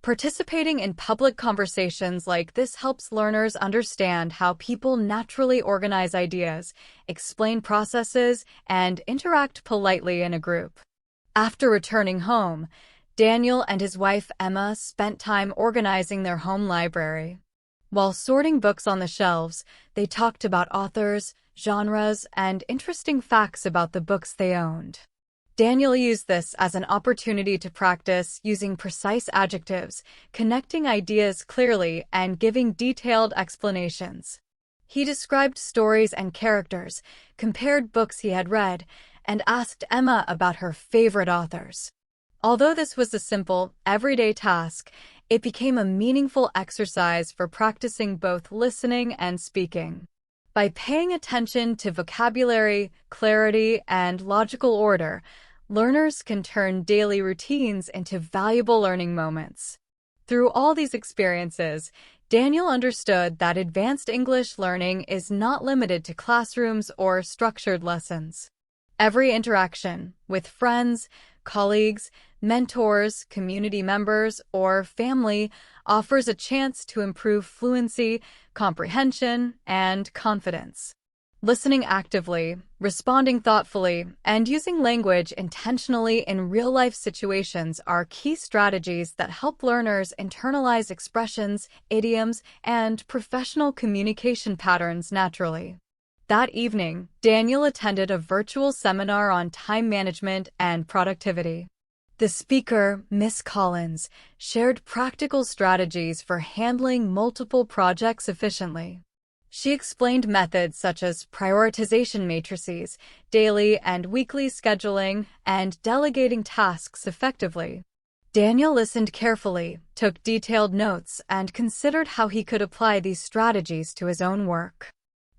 Participating in public conversations like this helps learners understand how people naturally organize ideas, explain processes, and interact politely in a group. After returning home, Daniel and his wife Emma spent time organizing their home library. While sorting books on the shelves, they talked about authors, genres, and interesting facts about the books they owned. Daniel used this as an opportunity to practice using precise adjectives, connecting ideas clearly, and giving detailed explanations. He described stories and characters, compared books he had read, and asked Emma about her favorite authors. Although this was a simple, everyday task, it became a meaningful exercise for practicing both listening and speaking. By paying attention to vocabulary, clarity, and logical order, learners can turn daily routines into valuable learning moments. Through all these experiences, Daniel understood that advanced English learning is not limited to classrooms or structured lessons. Every interaction with friends, colleagues, mentors, community members, or family offers a chance to improve fluency, comprehension, and confidence. Listening actively, responding thoughtfully, and using language intentionally in real-life situations are key strategies that help learners internalize expressions, idioms, and professional communication patterns naturally. That evening, Daniel attended a virtual seminar on time management and productivity. The speaker, Miss Collins, shared practical strategies for handling multiple projects efficiently. She explained methods such as prioritization matrices, daily and weekly scheduling, and delegating tasks effectively. Daniel listened carefully, took detailed notes, and considered how he could apply these strategies to his own work.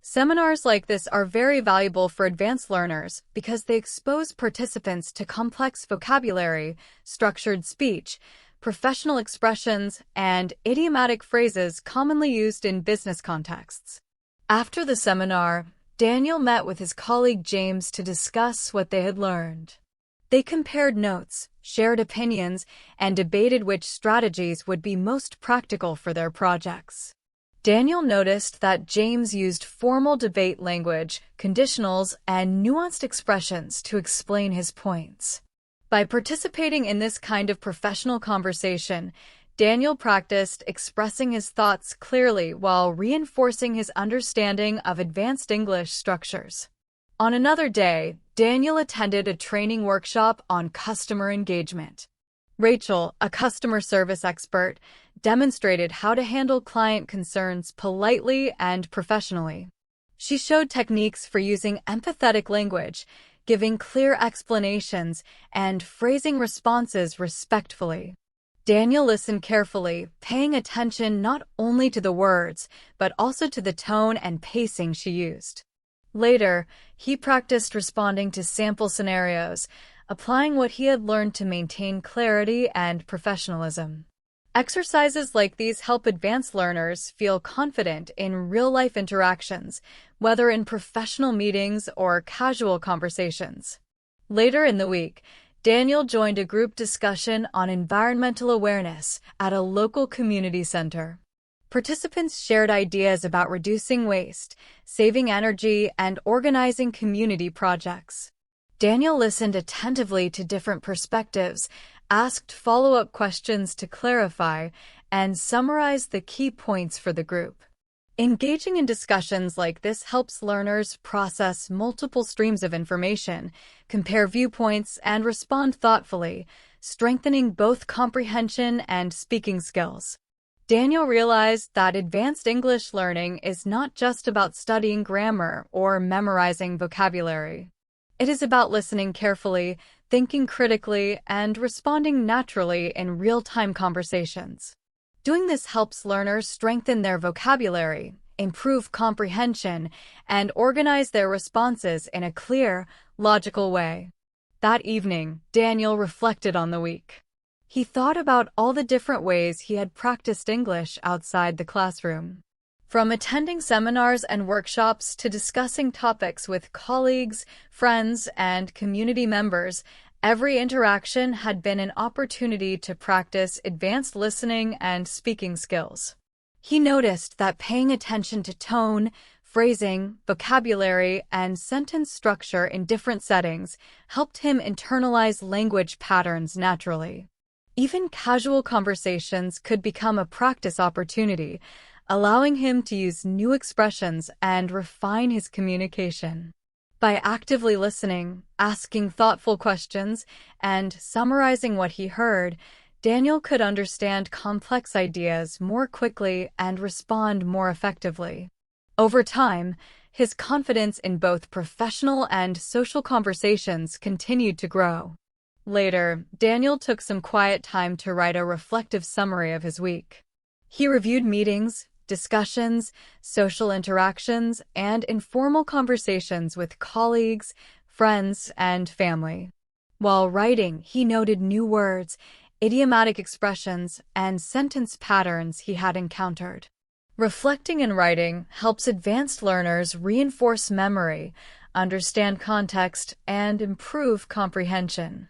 Seminars like this are very valuable for advanced learners because they expose participants to complex vocabulary, structured speech, professional expressions, and idiomatic phrases commonly used in business contexts. After the seminar, Daniel met with his colleague James to discuss what they had learned. They compared notes, shared opinions, and debated which strategies would be most practical for their projects. Daniel noticed that James used formal debate language, conditionals, and nuanced expressions to explain his points. By participating in this kind of professional conversation, Daniel practiced expressing his thoughts clearly while reinforcing his understanding of advanced English structures. On another day, Daniel attended a training workshop on customer engagement. Rachel, a customer service expert, demonstrated how to handle client concerns politely and professionally. She showed techniques for using empathetic language, giving clear explanations, and phrasing responses respectfully. Daniel listened carefully, paying attention not only to the words, but also to the tone and pacing she used. Later, he practiced responding to sample scenarios, applying what he had learned to maintain clarity and professionalism. Exercises like these help advanced learners feel confident in real-life interactions, whether in professional meetings or casual conversations. Later in the week, Daniel joined a group discussion on environmental awareness at a local community center. Participants shared ideas about reducing waste, saving energy, and organizing community projects. Daniel listened attentively to different perspectives, asked follow-up questions to clarify, and summarized the key points for the group. Engaging in discussions like this helps learners process multiple streams of information, compare viewpoints, and respond thoughtfully, strengthening both comprehension and speaking skills. Daniel realized that advanced English learning is not just about studying grammar or memorizing vocabulary. It is about listening carefully, thinking critically, and responding naturally in real-time conversations. Doing this helps learners strengthen their vocabulary, improve comprehension, and organize their responses in a clear, logical way. That evening, Daniel reflected on the week. He thought about all the different ways he had practiced English outside the classroom. From attending seminars and workshops to discussing topics with colleagues, friends, and community members, every interaction had been an opportunity to practice advanced listening and speaking skills. He noticed that paying attention to tone, phrasing, vocabulary, and sentence structure in different settings helped him internalize language patterns naturally. Even casual conversations could become a practice opportunity, allowing him to use new expressions and refine his communication. By actively listening, asking thoughtful questions, and summarizing what he heard, Daniel could understand complex ideas more quickly and respond more effectively. Over time, his confidence in both professional and social conversations continued to grow. Later, Daniel took some quiet time to write a reflective summary of his week. He reviewed meetings, discussions, social interactions, and informal conversations with colleagues, friends, and family. While writing, he noted new words, idiomatic expressions, and sentence patterns he had encountered. Reflecting and writing helps advanced learners reinforce memory, understand context, and improve comprehension.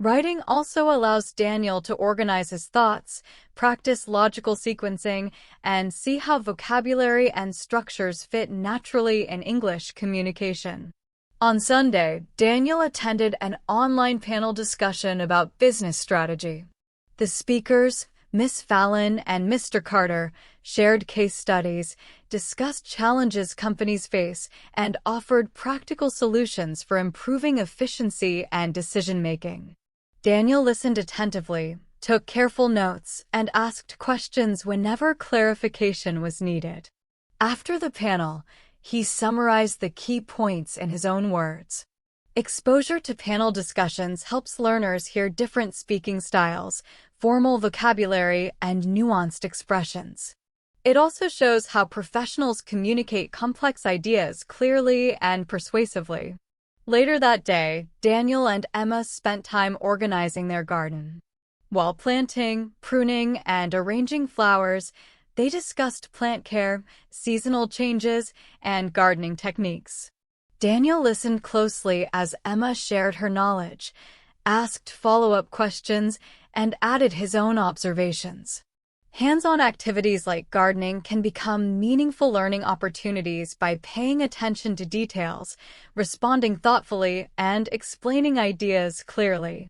Writing also allows Daniel to organize his thoughts, practice logical sequencing, and see how vocabulary and structures fit naturally in English communication. On Sunday, Daniel attended an online panel discussion about business strategy. The speakers, Miss Fallon and Mr. Carter, shared case studies, discussed challenges companies face, and offered practical solutions for improving efficiency and decision-making. Daniel listened attentively, took careful notes, and asked questions whenever clarification was needed. After the panel, he summarized the key points in his own words. Exposure to panel discussions helps learners hear different speaking styles, formal vocabulary, and nuanced expressions. It also shows how professionals communicate complex ideas clearly and persuasively. Later that day, Daniel and Emma spent time organizing their garden. While planting, pruning, and arranging flowers, they discussed plant care, seasonal changes, and gardening techniques. Daniel listened closely as Emma shared her knowledge, asked follow-up questions, and added his own observations. Hands-on activities like gardening can become meaningful learning opportunities by paying attention to details, responding thoughtfully, and explaining ideas clearly.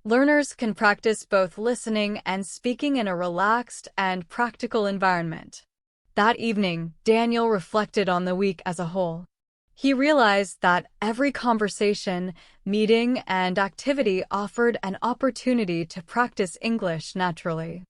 Learners can practice both listening and speaking in a relaxed and practical environment. That evening, Daniel reflected on the week as a whole. He realized that every conversation, meeting, and activity offered an opportunity to practice English naturally.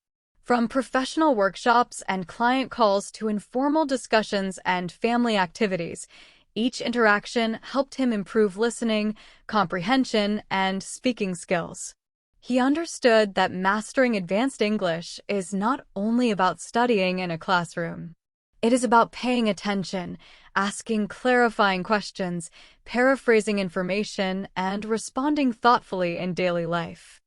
From professional workshops and client calls to informal discussions and family activities, each interaction helped him improve listening, comprehension, and speaking skills. He understood that mastering advanced English is not only about studying in a classroom. It is about paying attention, asking clarifying questions, paraphrasing information, and responding thoughtfully in daily life.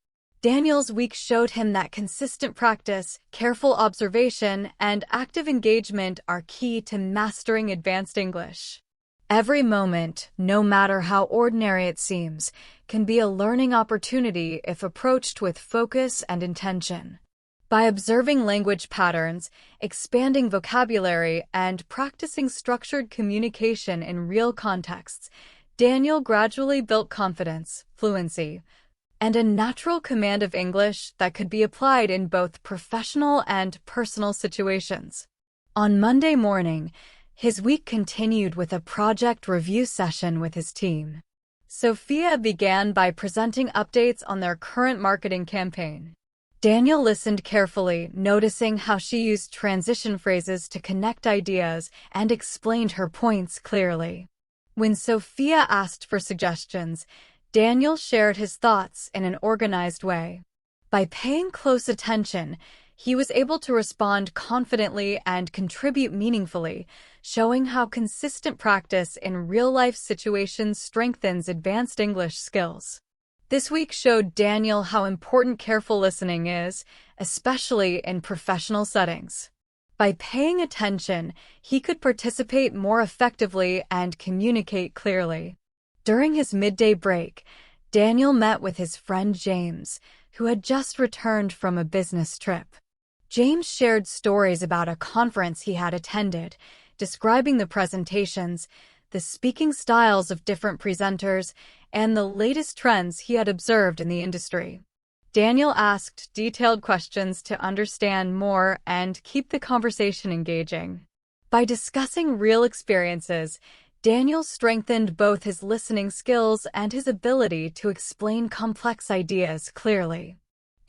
Daniel's week showed him that consistent practice, careful observation, and active engagement are key to mastering advanced English. Every moment, no matter how ordinary it seems, can be a learning opportunity if approached with focus and intention. By observing language patterns, expanding vocabulary, and practicing structured communication in real contexts, Daniel gradually built confidence, fluency, and a natural command of English that could be applied in both professional and personal situations. On Monday morning, his week continued with a project review session with his team. Sophia began by presenting updates on their current marketing campaign. Daniel listened carefully, noticing how she used transition phrases to connect ideas and explained her points clearly. When Sophia asked for suggestions, Daniel shared his thoughts in an organized way. By paying close attention, he was able to respond confidently and contribute meaningfully, showing how consistent practice in real-life situations strengthens advanced English skills. This week showed Daniel how important careful listening is, especially in professional settings. By paying attention, he could participate more effectively and communicate clearly. During his midday break, Daniel met with his friend James, who had just returned from a business trip. James shared stories about a conference he had attended, describing the presentations, the speaking styles of different presenters, and the latest trends he had observed in the industry. Daniel asked detailed questions to understand more and keep the conversation engaging. By discussing real experiences, Daniel strengthened both his listening skills and his ability to explain complex ideas clearly.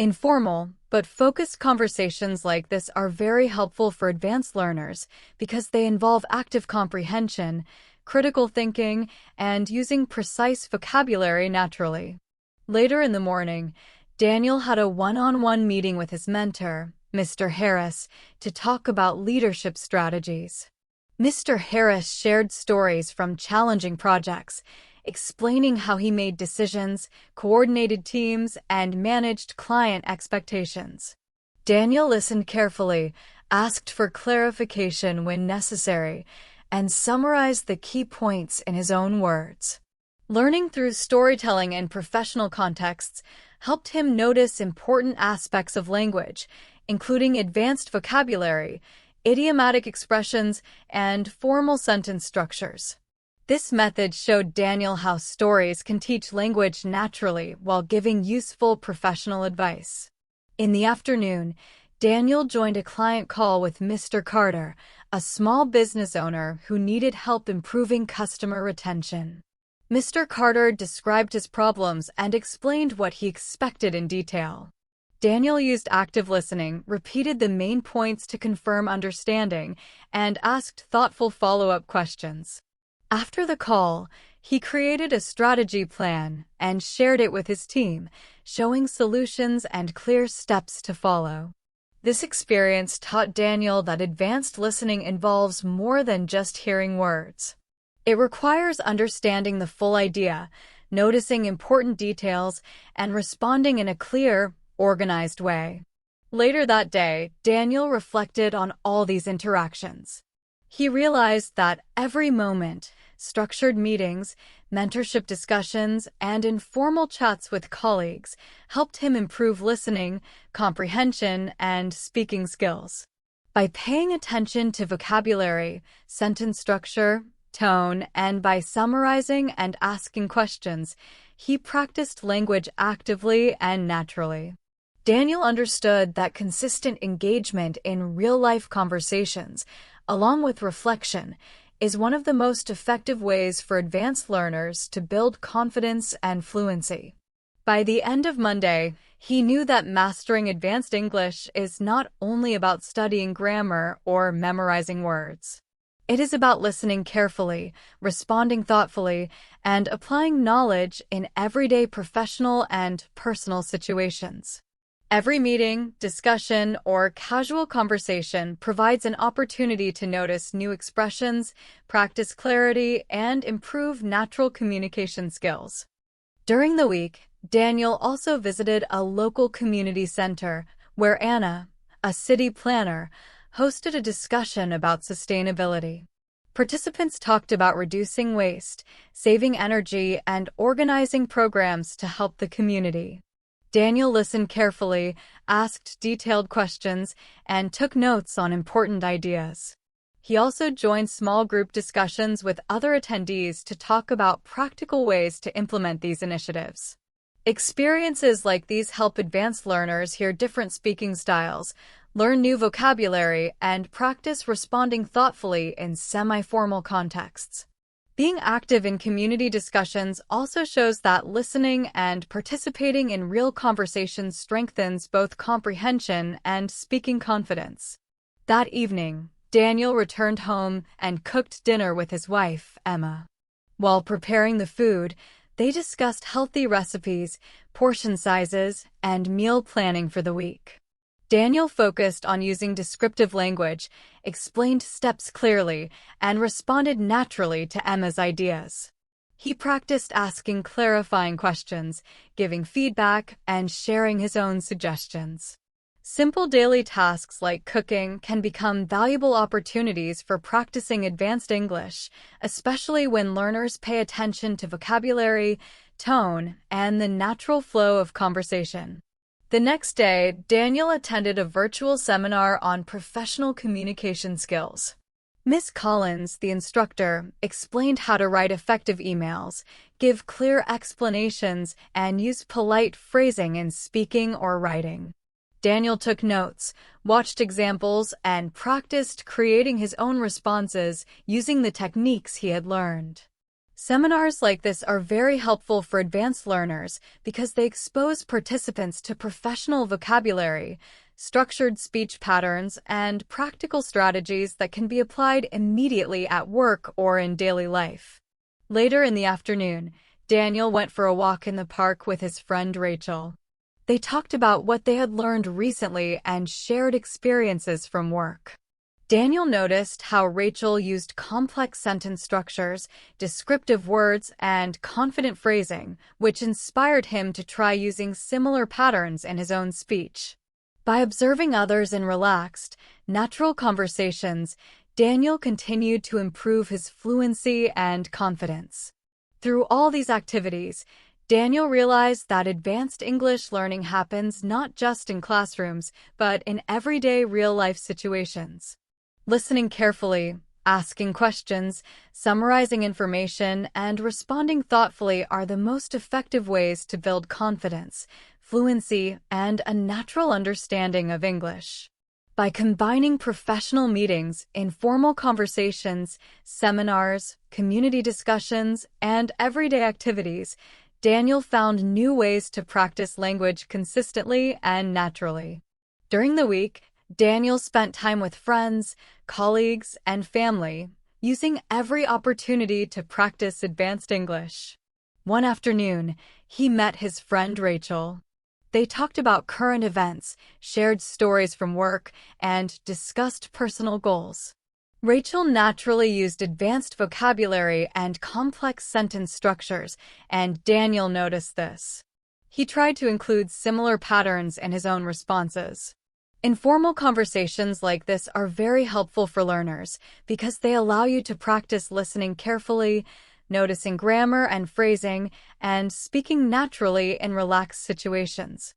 Informal but focused conversations like this are very helpful for advanced learners because they involve active comprehension, critical thinking, and using precise vocabulary naturally. Later in the morning, Daniel had a one-on-one meeting with his mentor, Mr. Harris, to talk about leadership strategies. Mr. Harris shared stories from challenging projects, explaining how he made decisions, coordinated teams, and managed client expectations. Daniel listened carefully, asked for clarification when necessary, and summarized the key points in his own words. Learning through storytelling in professional contexts helped him notice important aspects of language, including advanced vocabulary, idiomatic expressions, and formal sentence structures. This method showed Daniel how stories can teach language naturally while giving useful professional advice. In the afternoon, Daniel joined a client call with Mr. Carter, a small business owner who needed help improving customer retention. Mr. Carter described his problems and explained what he expected in detail. Daniel used active listening, repeated the main points to confirm understanding, and asked thoughtful follow-up questions. After the call, he created a strategy plan and shared it with his team, showing solutions and clear steps to follow. This experience taught Daniel that advanced listening involves more than just hearing words. It requires understanding the full idea, noticing important details, and responding in a clear, organized way. Later that day, Daniel reflected on all these interactions. He realized that every moment, structured meetings, mentorship discussions, and informal chats with colleagues helped him improve listening, comprehension, and speaking skills. By paying attention to vocabulary, sentence structure, tone, and by summarizing and asking questions, he practiced language actively and naturally. Daniel understood that consistent engagement in real-life conversations, along with reflection, is one of the most effective ways for advanced learners to build confidence and fluency. By the end of Monday, he knew that mastering advanced English is not only about studying grammar or memorizing words. It is about listening carefully, responding thoughtfully, and applying knowledge in everyday professional and personal situations. Every meeting, discussion, or casual conversation provides an opportunity to notice new expressions, practice clarity, and improve natural communication skills. During the week, Daniel also visited a local community center where Anna, a city planner, hosted a discussion about sustainability. Participants talked about reducing waste, saving energy, and organizing programs to help the community. Daniel listened carefully, asked detailed questions, and took notes on important ideas. He also joined small group discussions with other attendees to talk about practical ways to implement these initiatives. Experiences like these help advanced learners hear different speaking styles, learn new vocabulary, and practice responding thoughtfully in semi-formal contexts. Being active in community discussions also shows that listening and participating in real conversations strengthens both comprehension and speaking confidence. That evening, Daniel returned home and cooked dinner with his wife, Emma. While preparing the food, they discussed healthy recipes, portion sizes, and meal planning for the week. Daniel focused on using descriptive language, explained steps clearly, and responded naturally to Emma's ideas. He practiced asking clarifying questions, giving feedback, and sharing his own suggestions. Simple daily tasks like cooking can become valuable opportunities for practicing advanced English, especially when learners pay attention to vocabulary, tone, and the natural flow of conversation. The next day, Daniel attended a virtual seminar on professional communication skills. Miss Collins, the instructor, explained how to write effective emails, give clear explanations, and use polite phrasing in speaking or writing. Daniel took notes, watched examples, and practiced creating his own responses using the techniques he had learned. Seminars like this are very helpful for advanced learners because they expose participants to professional vocabulary, structured speech patterns, and practical strategies that can be applied immediately at work or in daily life. Later in the afternoon, Daniel went for a walk in the park with his friend Rachel. They talked about what they had learned recently and shared experiences from work. Daniel noticed how Rachel used complex sentence structures, descriptive words, and confident phrasing, which inspired him to try using similar patterns in his own speech. By observing others in relaxed, natural conversations, Daniel continued to improve his fluency and confidence. Through all these activities, Daniel realized that advanced English learning happens not just in classrooms, but in everyday real-life situations. Listening carefully, asking questions, summarizing information, and responding thoughtfully are the most effective ways to build confidence, fluency, and a natural understanding of English. By combining professional meetings, informal conversations, seminars, community discussions, and everyday activities, Daniel found new ways to practice language consistently and naturally. During the week, Daniel spent time with friends, colleagues, and family, using every opportunity to practice advanced English. One afternoon, he met his friend Rachel. They talked about current events, shared stories from work, and discussed personal goals. Rachel naturally used advanced vocabulary and complex sentence structures, and Daniel noticed this. He tried to include similar patterns in his own responses. Informal conversations like this are very helpful for learners because they allow you to practice listening carefully, noticing grammar and phrasing, and speaking naturally in relaxed situations.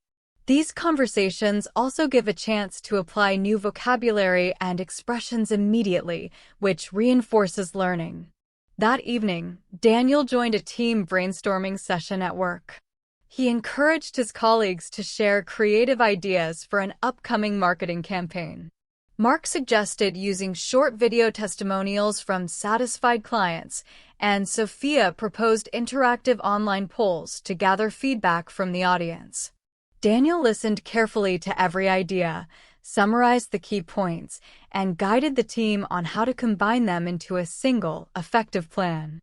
These conversations also give a chance to apply new vocabulary and expressions immediately, which reinforces learning. That evening, Daniel joined a team brainstorming session at work. He encouraged his colleagues to share creative ideas for an upcoming marketing campaign. Mark suggested using short video testimonials from satisfied clients, and Sophia proposed interactive online polls to gather feedback from the audience. Daniel listened carefully to every idea, summarized the key points, and guided the team on how to combine them into a single, effective plan.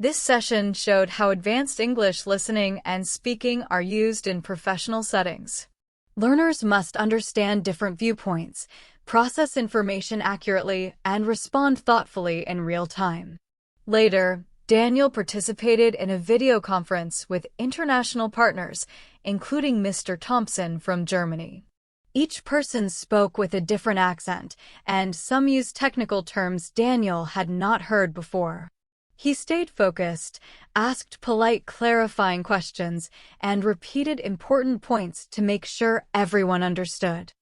This session showed how advanced English listening and speaking are used in professional settings. Learners must understand different viewpoints, process information accurately, and respond thoughtfully in real time. Later, Daniel participated in a video conference with international partners, including Mr. Thompson from Germany. Each person spoke with a different accent, and some used technical terms Daniel had not heard before. He stayed focused, asked polite clarifying questions, and repeated important points to make sure everyone understood.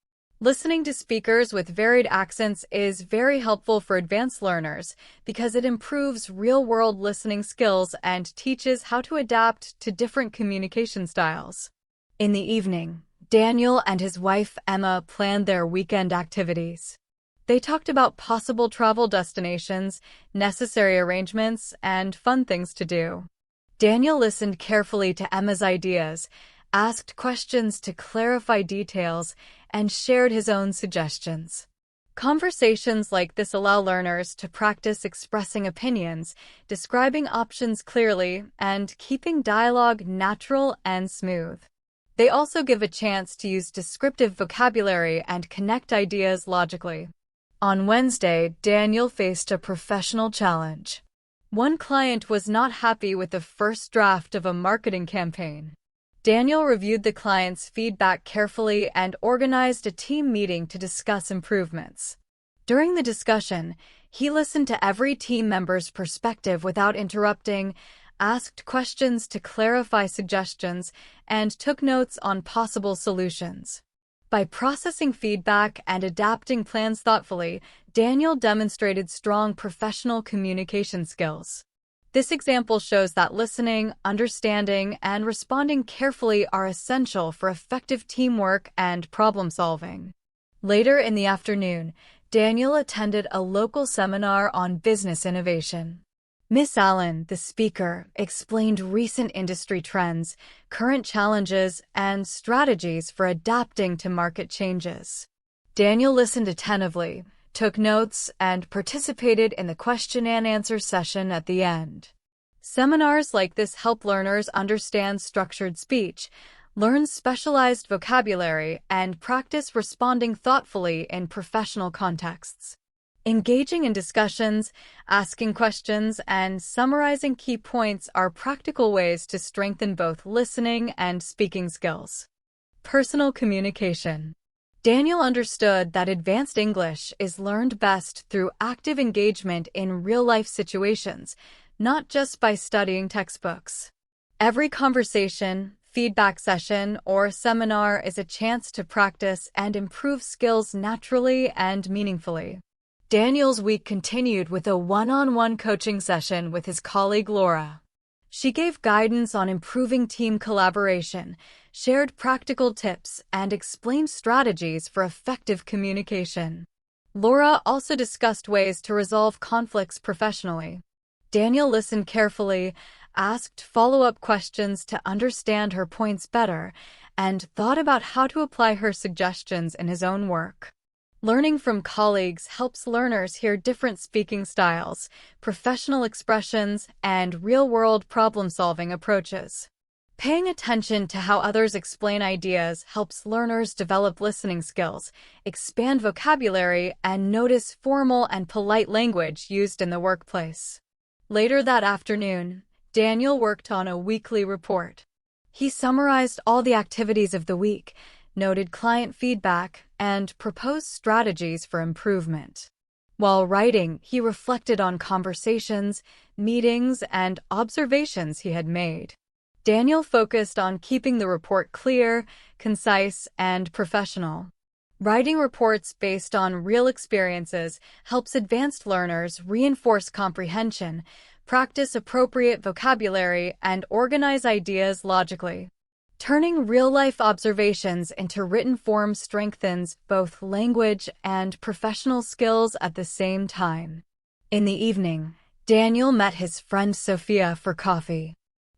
Listening to speakers with varied accents is very helpful for advanced learners because it improves real-world listening skills and teaches how to adapt to different communication styles. In the evening, Daniel and his wife Emma planned their weekend activities. They talked about possible travel destinations, necessary arrangements, and fun things to do. Daniel listened carefully to Emma's ideas, asked questions to clarify details, and shared his own suggestions. Conversations like this allow learners to practice expressing opinions, describing options clearly, and keeping dialogue natural and smooth. They also give a chance to use descriptive vocabulary and connect ideas logically. On Wednesday, Daniel faced a professional challenge. One client was not happy with the first draft of a marketing campaign. Daniel reviewed the client's feedback carefully and organized a team meeting to discuss improvements. During the discussion, he listened to every team member's perspective without interrupting, asked questions to clarify suggestions, and took notes on possible solutions. By processing feedback and adapting plans thoughtfully, Daniel demonstrated strong professional communication skills. This example shows that listening, understanding, and responding carefully are essential for effective teamwork and problem-solving. Later in the afternoon, Daniel attended a local seminar on business innovation. Miss Allen, the speaker, explained recent industry trends, current challenges, and strategies for adapting to market changes. Daniel listened attentively, took notes, and participated in the question and answer session at the end. Seminars like this help learners understand structured speech, learn specialized vocabulary, and practice responding thoughtfully in professional contexts. Engaging in discussions, asking questions, and summarizing key points are practical ways to strengthen both listening and speaking skills. Personal communication. Daniel understood that advanced English is learned best through active engagement in real-life situations, not just by studying textbooks. Every conversation, feedback session, or seminar is a chance to practice and improve skills naturally and meaningfully. Daniel's week continued with a one-on-one coaching session with his colleague Laura. She gave guidance on improving team collaboration, shared practical tips, and explained strategies for effective communication. Laura also discussed ways to resolve conflicts professionally. Daniel listened carefully, asked follow-up questions to understand her points better, and thought about how to apply her suggestions in his own work. Learning from colleagues helps learners hear different speaking styles, professional expressions, and real-world problem-solving approaches. Paying attention to how others explain ideas helps learners develop listening skills, expand vocabulary, and notice formal and polite language used in the workplace. Later that afternoon, Daniel worked on a weekly report. He summarized all the activities of the week, noted client feedback, and proposed strategies for improvement. While writing, he reflected on conversations, meetings, and observations he had made. Daniel focused on keeping the report clear, concise, and professional. Writing reports based on real experiences helps advanced learners reinforce comprehension, practice appropriate vocabulary, and organize ideas logically. Turning real-life observations into written form strengthens both language and professional skills at the same time. In the evening, Daniel met his friend Sophia for coffee.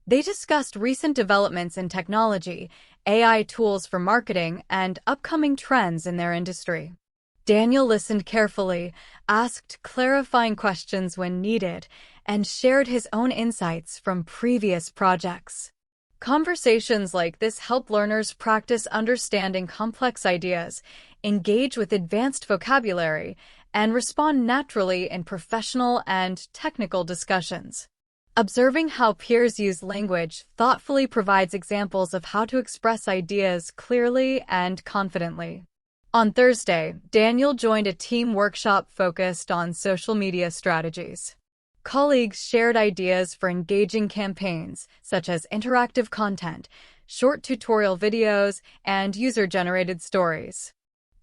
They discussed recent developments in technology, AI tools for marketing, and upcoming trends in their industry. Daniel listened carefully, asked clarifying questions when needed, and shared his own insights from previous projects. Conversations like this help learners practice understanding complex ideas, engage with advanced vocabulary, and respond naturally in professional and technical discussions. Observing how peers use language thoughtfully provides examples of how to express ideas clearly and confidently. On Thursday, Daniel joined a team workshop focused on social media strategies. Colleagues shared ideas for engaging campaigns, such as interactive content, short tutorial videos, and user-generated stories.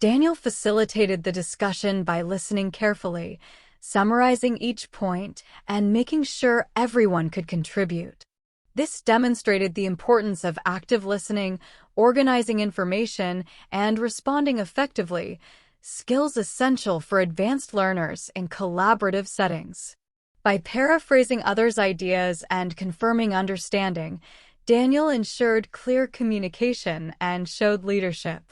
Daniel facilitated the discussion by listening carefully, summarizing each point, and making sure everyone could contribute. This demonstrated the importance of active listening, organizing information, and responding effectively, skills essential for advanced learners in collaborative settings. By paraphrasing others' ideas and confirming understanding, Daniel ensured clear communication and showed leadership.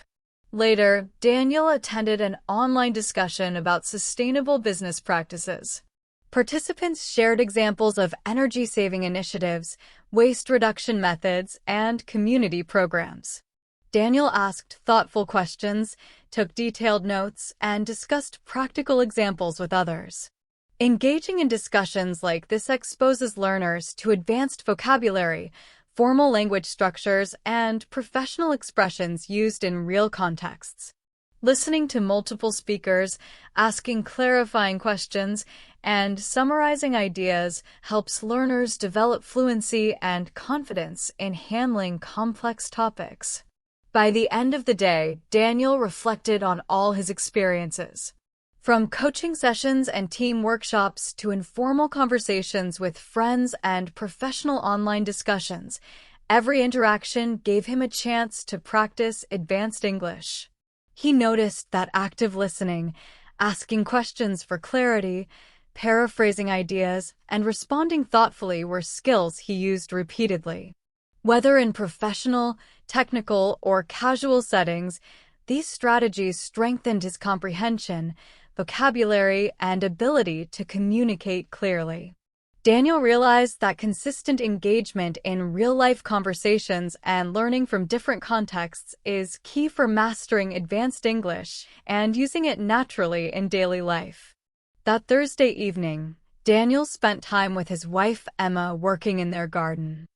Later, Daniel attended an online discussion about sustainable business practices. Participants shared examples of energy-saving initiatives, waste reduction methods, and community programs. Daniel asked thoughtful questions, took detailed notes, and discussed practical examples with others. Engaging in discussions like this exposes learners to advanced vocabulary, formal language structures, and professional expressions used in real contexts. Listening to multiple speakers, asking clarifying questions, and summarizing ideas helps learners develop fluency and confidence in handling complex topics. By the end of the day, Daniel reflected on all his experiences. From coaching sessions and team workshops to informal conversations with friends and professional online discussions, every interaction gave him a chance to practice advanced English. He noticed that active listening, asking questions for clarity, paraphrasing ideas, and responding thoughtfully were skills he used repeatedly. Whether in professional, technical, or casual settings, these strategies strengthened his comprehension, vocabulary, and ability to communicate clearly. Daniel realized that consistent engagement in real-life conversations and learning from different contexts is key for mastering advanced English and using it naturally in daily life. That Thursday evening, Daniel spent time with his wife Emma working in their garden.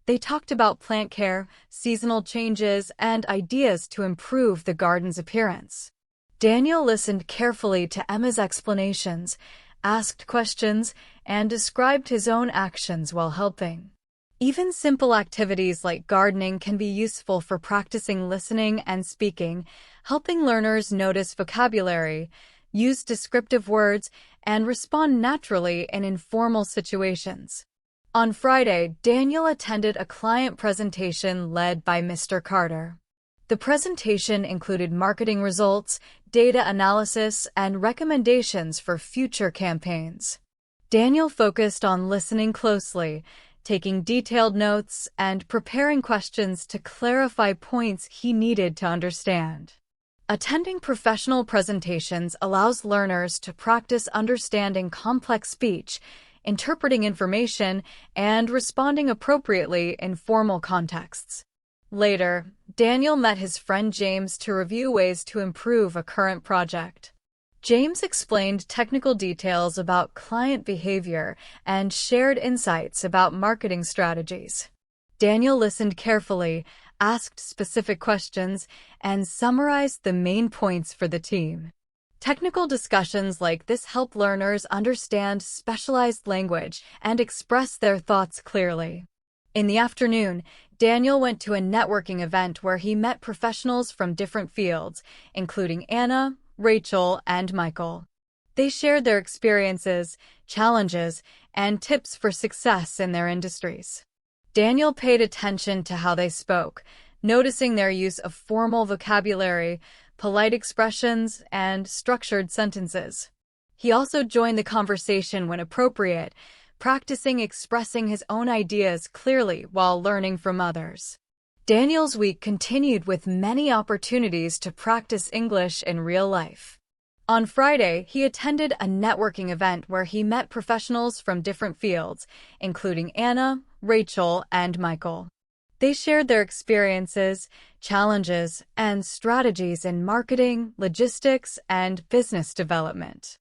They talked about plant care, seasonal changes, and ideas to improve the garden's appearance. Daniel listened carefully to Emma's explanations, asked questions, and described his own actions while helping. Even simple activities like gardening can be useful for practicing listening and speaking, helping learners notice vocabulary, use descriptive words, and respond naturally in informal situations. On Friday, Daniel attended a client presentation led by Mr. Carter. The presentation included marketing results, data analysis, and recommendations for future campaigns. Daniel focused on listening closely, taking detailed notes, and preparing questions to clarify points he needed to understand. Attending professional presentations allows learners to practice understanding complex speech, interpreting information, and responding appropriately in formal contexts. Later, Daniel met his friend James to review ways to improve a current project. James explained technical details about client behavior and shared insights about marketing strategies. Daniel listened carefully, asked specific questions, and summarized the main points for the team. Technical discussions like this help learners understand specialized language and express their thoughts clearly. In the afternoon, Daniel went to a networking event where he met professionals from different fields, including Anna, Rachel, and Michael. They shared their experiences, challenges, and tips for success in their industries. Daniel paid attention to how they spoke, noticing their use of formal vocabulary, polite expressions, and structured sentences. He also joined the conversation when appropriate, practicing expressing his own ideas clearly while learning from others. Daniel's week continued with many opportunities to practice English in real life. On Friday, he attended a networking event where he met professionals from different fields, including Anna, Rachel, and Michael. They shared their experiences, challenges, and strategies in marketing, logistics, and business development.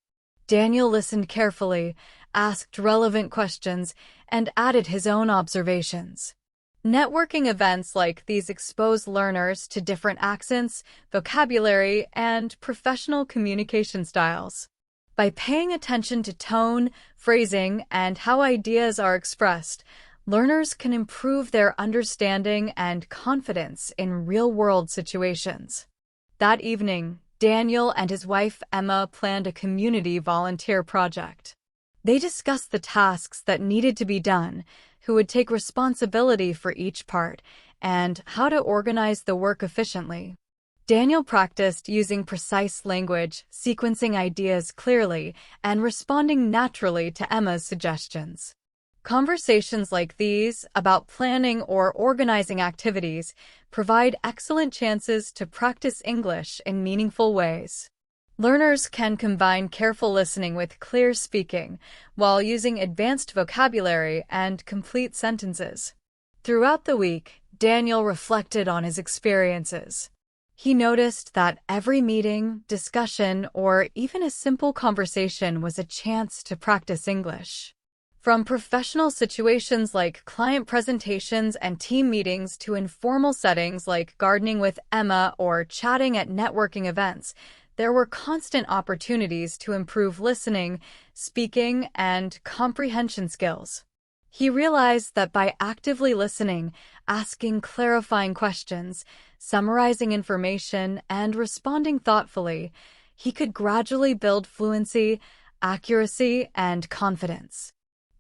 Daniel listened carefully, asked relevant questions, and added his own observations. Networking events like these expose learners to different accents, vocabulary, and professional communication styles. By paying attention to tone, phrasing, and how ideas are expressed, learners can improve their understanding and confidence in real-world situations. That evening, Daniel and his wife Emma planned a community volunteer project. They discussed the tasks that needed to be done, who would take responsibility for each part, and how to organize the work efficiently. Daniel practiced using precise language, sequencing ideas clearly, and responding naturally to Emma's suggestions. Conversations like these about planning or organizing activities provide excellent chances to practice English in meaningful ways. Learners can combine careful listening with clear speaking while using advanced vocabulary and complete sentences. Throughout the week, Daniel reflected on his experiences. He noticed that every meeting, discussion, or even a simple conversation was a chance to practice English. From professional situations like client presentations and team meetings to informal settings like gardening with Emma or chatting at networking events, there were constant opportunities to improve listening, speaking, and comprehension skills. He realized that by actively listening, asking clarifying questions, summarizing information, and responding thoughtfully, he could gradually build fluency, accuracy, and confidence.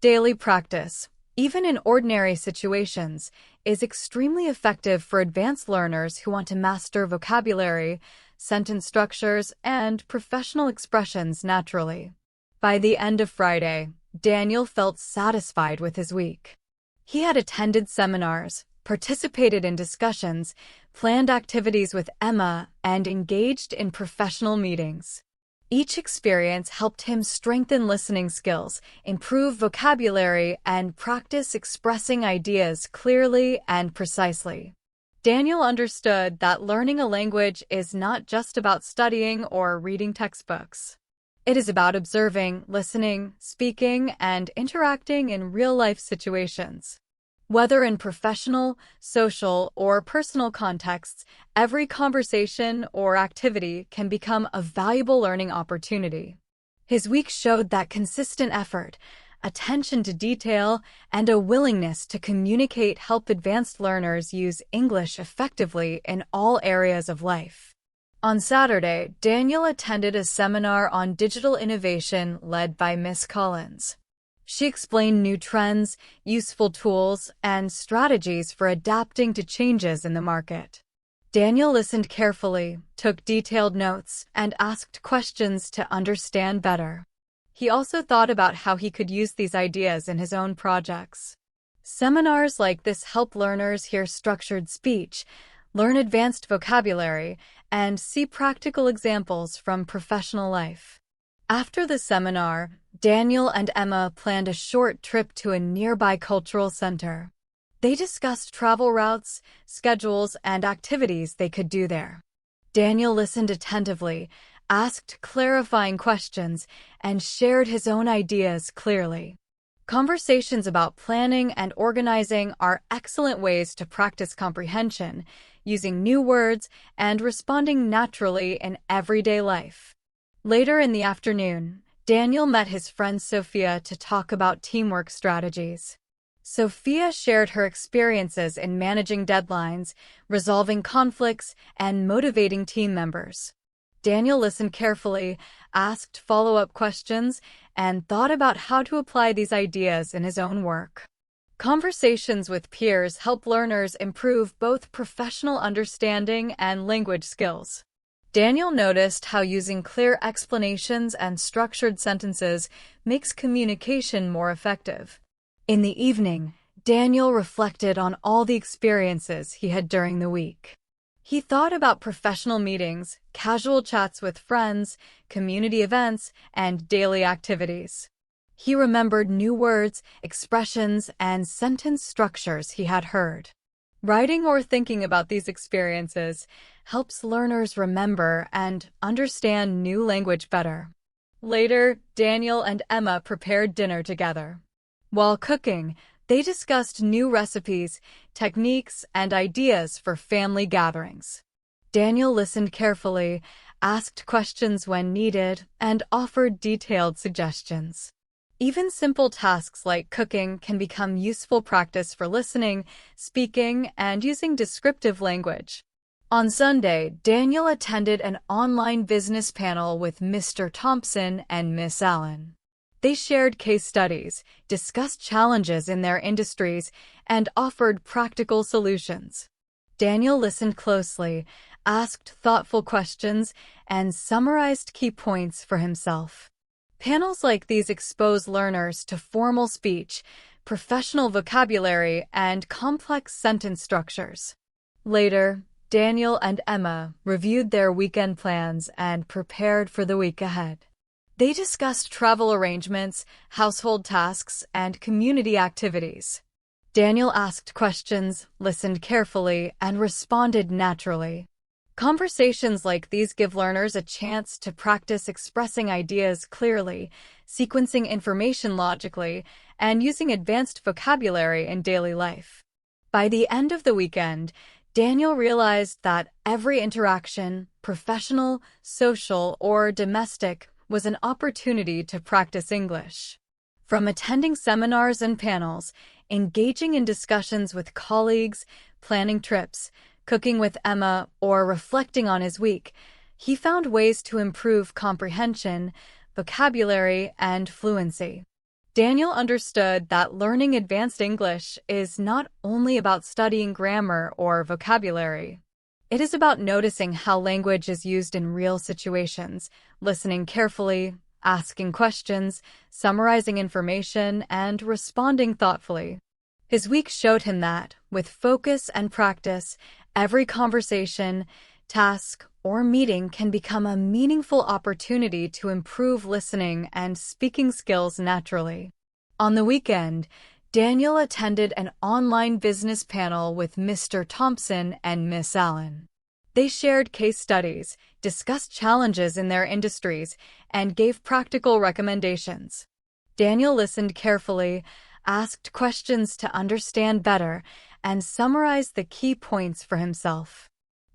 Daily practice, even in ordinary situations, is extremely effective for advanced learners who want to master vocabulary, sentence structures, and professional expressions naturally. By the end of Friday, Daniel felt satisfied with his week. He had attended seminars, participated in discussions, planned activities with Emma, and engaged in professional meetings. Each experience helped him strengthen listening skills, improve vocabulary, and practice expressing ideas clearly and precisely. Daniel understood that learning a language is not just about studying or reading textbooks. It is about observing, listening, speaking, and interacting in real-life situations. Whether in professional, social, or personal contexts, every conversation or activity can become a valuable learning opportunity. His week showed that consistent effort, attention to detail, and a willingness to communicate help advanced learners use English effectively in all areas of life. On Saturday, Daniel attended a seminar on digital innovation led by Miss Collins. She explained new trends, useful tools, and strategies for adapting to changes in the market. Daniel listened carefully, took detailed notes, and asked questions to understand better. He also thought about how he could use these ideas in his own projects. Seminars like this help learners hear structured speech, learn advanced vocabulary, and see practical examples from professional life. After the seminar, Daniel and Emma planned a short trip to a nearby cultural center. They discussed travel routes, schedules, and activities they could do there. Daniel listened attentively, asked clarifying questions, and shared his own ideas clearly. Conversations about planning and organizing are excellent ways to practice comprehension, using new words, and responding naturally in everyday life. Later in the afternoon, Daniel met his friend Sophia to talk about teamwork strategies. Sophia shared her experiences in managing deadlines, resolving conflicts, and motivating team members. Daniel listened carefully, asked follow-up questions, and thought about how to apply these ideas in his own work. Conversations with peers help learners improve both professional understanding and language skills. Daniel noticed how using clear explanations and structured sentences makes communication more effective. In the evening, Daniel reflected on all the experiences he had during the week. He thought about professional meetings, casual chats with friends, community events, and daily activities. He remembered new words, expressions, and sentence structures he had heard. Writing or thinking about these experiences helps learners remember and understand new language better. Later, Daniel and Emma prepared dinner together. While cooking, they discussed new recipes, techniques, and ideas for family gatherings. Daniel listened carefully, asked questions when needed, and offered detailed suggestions. Even simple tasks like cooking can become useful practice for listening, speaking, and using descriptive language. On Sunday, Daniel attended an online business panel with Mr. Thompson and Miss Allen. They shared case studies, discussed challenges in their industries, and offered practical solutions. Daniel listened closely, asked thoughtful questions, and summarized key points for himself. Panels like these expose learners to formal speech, professional vocabulary, and complex sentence structures. Later, Daniel and Emma reviewed their weekend plans and prepared for the week ahead. They discussed travel arrangements, household tasks, and community activities. Daniel asked questions, listened carefully, and responded naturally. Conversations like these give learners a chance to practice expressing ideas clearly, sequencing information logically, and using advanced vocabulary in daily life. By the end of the weekend, Daniel realized that every interaction, professional, social, or domestic, was an opportunity to practice English. From attending seminars and panels, engaging in discussions with colleagues, planning trips, cooking with Emma, or reflecting on his week, He found ways to improve comprehension, vocabulary, and fluency. Daniel understood that learning advanced English is not only about studying grammar or vocabulary. It is about noticing how language is used in real situations, listening carefully, asking questions, summarizing information, and responding thoughtfully. His week showed him that, with focus and practice, every conversation, task, or meeting can become a meaningful opportunity to improve listening and speaking skills naturally. On the weekend, Daniel attended an online business panel with Mr. Thompson and Miss Allen. They shared case studies, discussed challenges in their industries, and gave practical recommendations. Daniel listened carefully, asked questions to understand better, and summarized the key points for himself.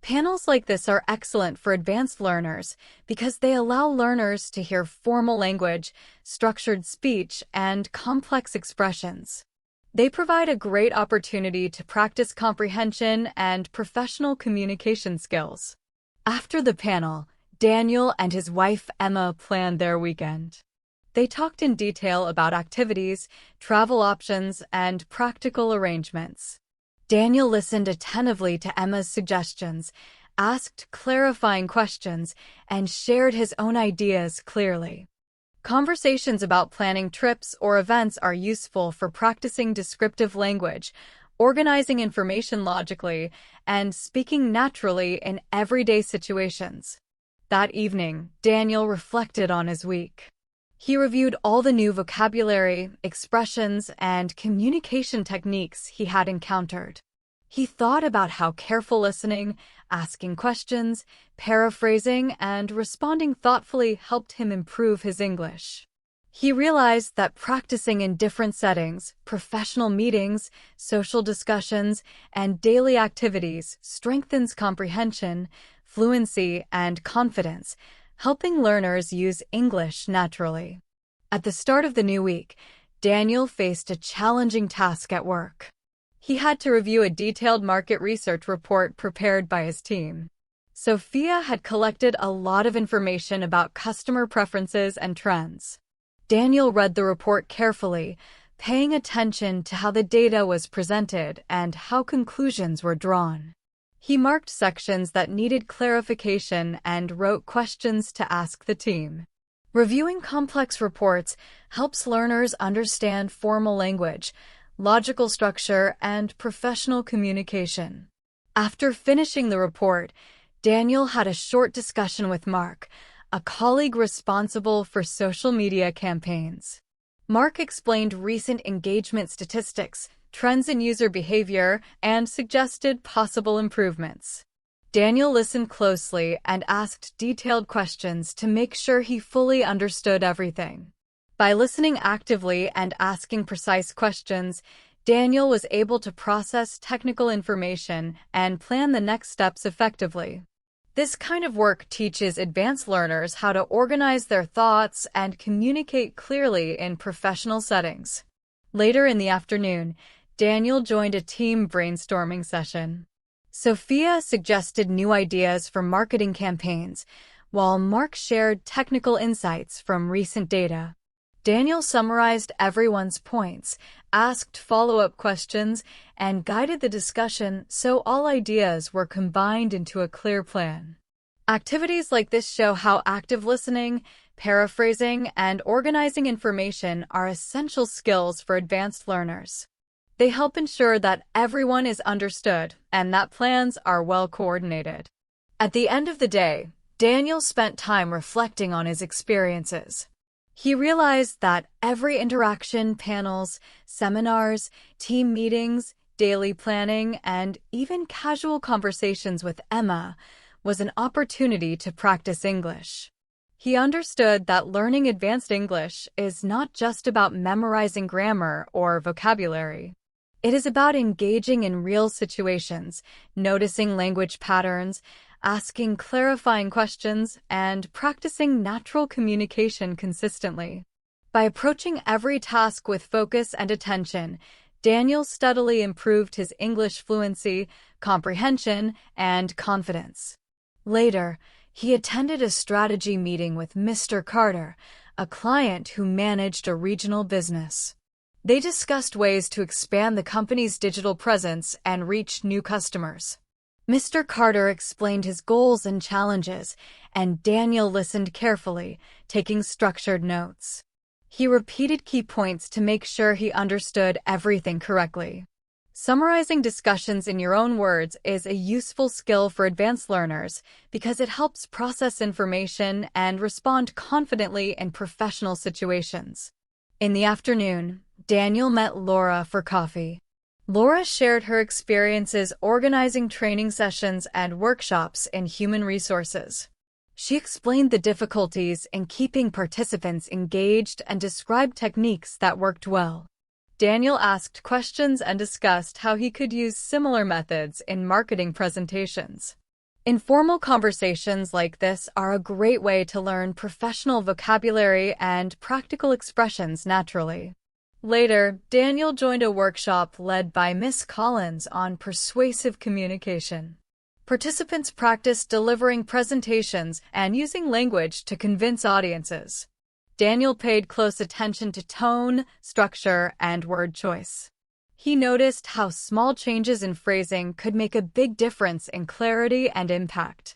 Panels like this are excellent for advanced learners because they allow learners to hear formal language, structured speech, and complex expressions. They provide a great opportunity to practice comprehension and professional communication skills. After the panel, Daniel and his wife Emma planned their weekend. They talked in detail about activities, travel options, and practical arrangements. Daniel listened attentively to Emma's suggestions, asked clarifying questions, and shared his own ideas clearly. Conversations about planning trips or events are useful for practicing descriptive language, organizing information logically, and speaking naturally in everyday situations. That evening, Daniel reflected on his week. He reviewed all the new vocabulary, expressions, and communication techniques he had encountered. He thought about how careful listening, asking questions, paraphrasing, and responding thoughtfully helped him improve his English. He realized that practicing in different settings, professional meetings, social discussions, and daily activities strengthens comprehension, fluency, and confidence, helping learners use English naturally. At the start of the new week, Daniel faced a challenging task at work. He had to review a detailed market research report prepared by his team. Sophia had collected a lot of information about customer preferences and trends. Daniel read the report carefully, paying attention to how the data was presented and how conclusions were drawn. He marked sections that needed clarification and wrote questions to ask the team. Reviewing complex reports helps learners understand formal language, logical structure, and professional communication. After finishing the report, Daniel had a short discussion with Mark, a colleague responsible for social media campaigns. Mark explained recent engagement statistics, trends in user behavior, and suggested possible improvements. Daniel listened closely and asked detailed questions to make sure he fully understood everything. By listening actively and asking precise questions, Daniel was able to process technical information and plan the next steps effectively. This kind of work teaches advanced learners how to organize their thoughts and communicate clearly in professional settings. Later in the afternoon, Daniel joined a team brainstorming session. Sophia suggested new ideas for marketing campaigns, while Mark shared technical insights from recent data. Daniel summarized everyone's points, asked follow-up questions, and guided the discussion so all ideas were combined into a clear plan. Activities like this show how active listening, paraphrasing, and organizing information are essential skills for advanced learners. They help ensure that everyone is understood and that plans are well coordinated. At the end of the day, Daniel spent time reflecting on his experiences. He realized that every interaction, panels, seminars, team meetings, daily planning, and even casual conversations with Emma was an opportunity to practice English. He understood that learning advanced English is not just about memorizing grammar or vocabulary. It is about engaging in real situations, noticing language patterns, asking clarifying questions, and practicing natural communication consistently. By approaching every task with focus and attention, Daniel steadily improved his English fluency, comprehension, and confidence. Later, He attended a strategy meeting with Mr. Carter, a client who managed a regional business. They discussed ways to expand the company's digital presence and reach new customers. Mr. Carter explained his goals and challenges, and Daniel listened carefully, taking structured notes. He repeated key points to make sure he understood everything correctly. Summarizing discussions in your own words is a useful skill for advanced learners because it helps process information and respond confidently in professional situations. In the afternoon, Daniel met Laura for coffee. Laura shared her experiences organizing training sessions and workshops in human resources. She explained the difficulties in keeping participants engaged and described techniques that worked well. Daniel asked questions and discussed how he could use similar methods in marketing presentations. Informal conversations like this are a great way to learn professional vocabulary and practical expressions naturally. Later, Daniel joined a workshop led by Miss Collins on persuasive communication. Participants practiced delivering presentations and using language to convince audiences. Daniel paid close attention to tone, structure, and word choice. He noticed how small changes in phrasing could make a big difference in clarity and impact.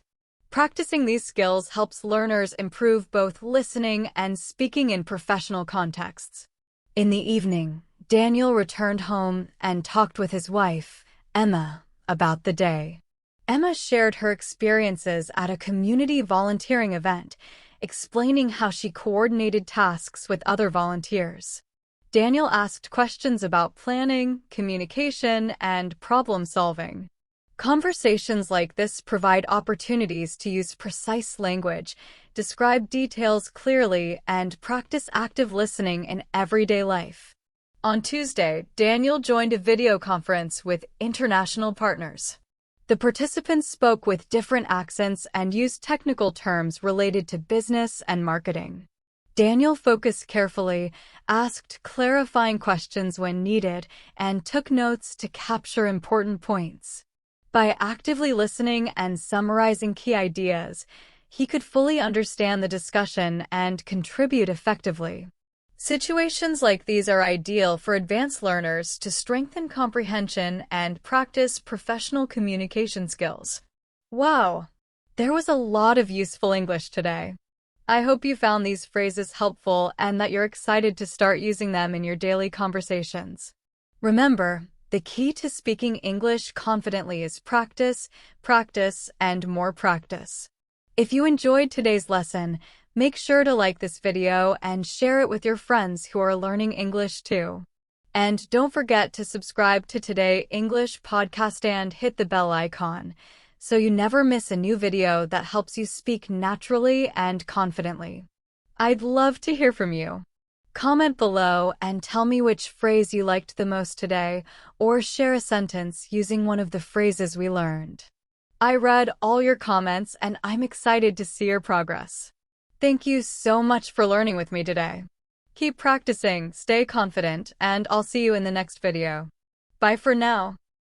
Practicing these skills helps learners improve both listening and speaking in professional contexts. In the evening, Daniel returned home and talked with his wife, Emma, about the day. Emma shared her experiences at a community volunteering event, explaining how she coordinated tasks with other volunteers. Daniel asked questions about planning, communication, and problem-solving. Conversations like this provide opportunities to use precise language, describe details clearly, and practice active listening in everyday life. On Tuesday, Daniel joined a video conference with international partners. The participants spoke with different accents and used technical terms related to business and marketing. Daniel focused carefully, asked clarifying questions when needed, and took notes to capture important points. By actively listening and summarizing key ideas, he could fully understand the discussion and contribute effectively. Situations like these are ideal for advanced learners to strengthen comprehension and practice professional communication skills. Wow! There was a lot of useful English today. I hope you found these phrases helpful and that you're excited to start using them in your daily conversations. Remember, the key to speaking English confidently is practice, practice, and more practice. If you enjoyed today's lesson, make sure to like this video and share it with your friends who are learning English too. And don't forget to subscribe to Today English podcast and hit the bell icon so you never miss a new video that helps you speak naturally and confidently. I'd love to hear from you. Comment below and tell me which phrase you liked the most today, or share a sentence using one of the phrases we learned. I read all your comments and I'm excited to see your progress. Thank you so much for learning with me today. Keep practicing, stay confident, and I'll see you in the next video. Bye for now.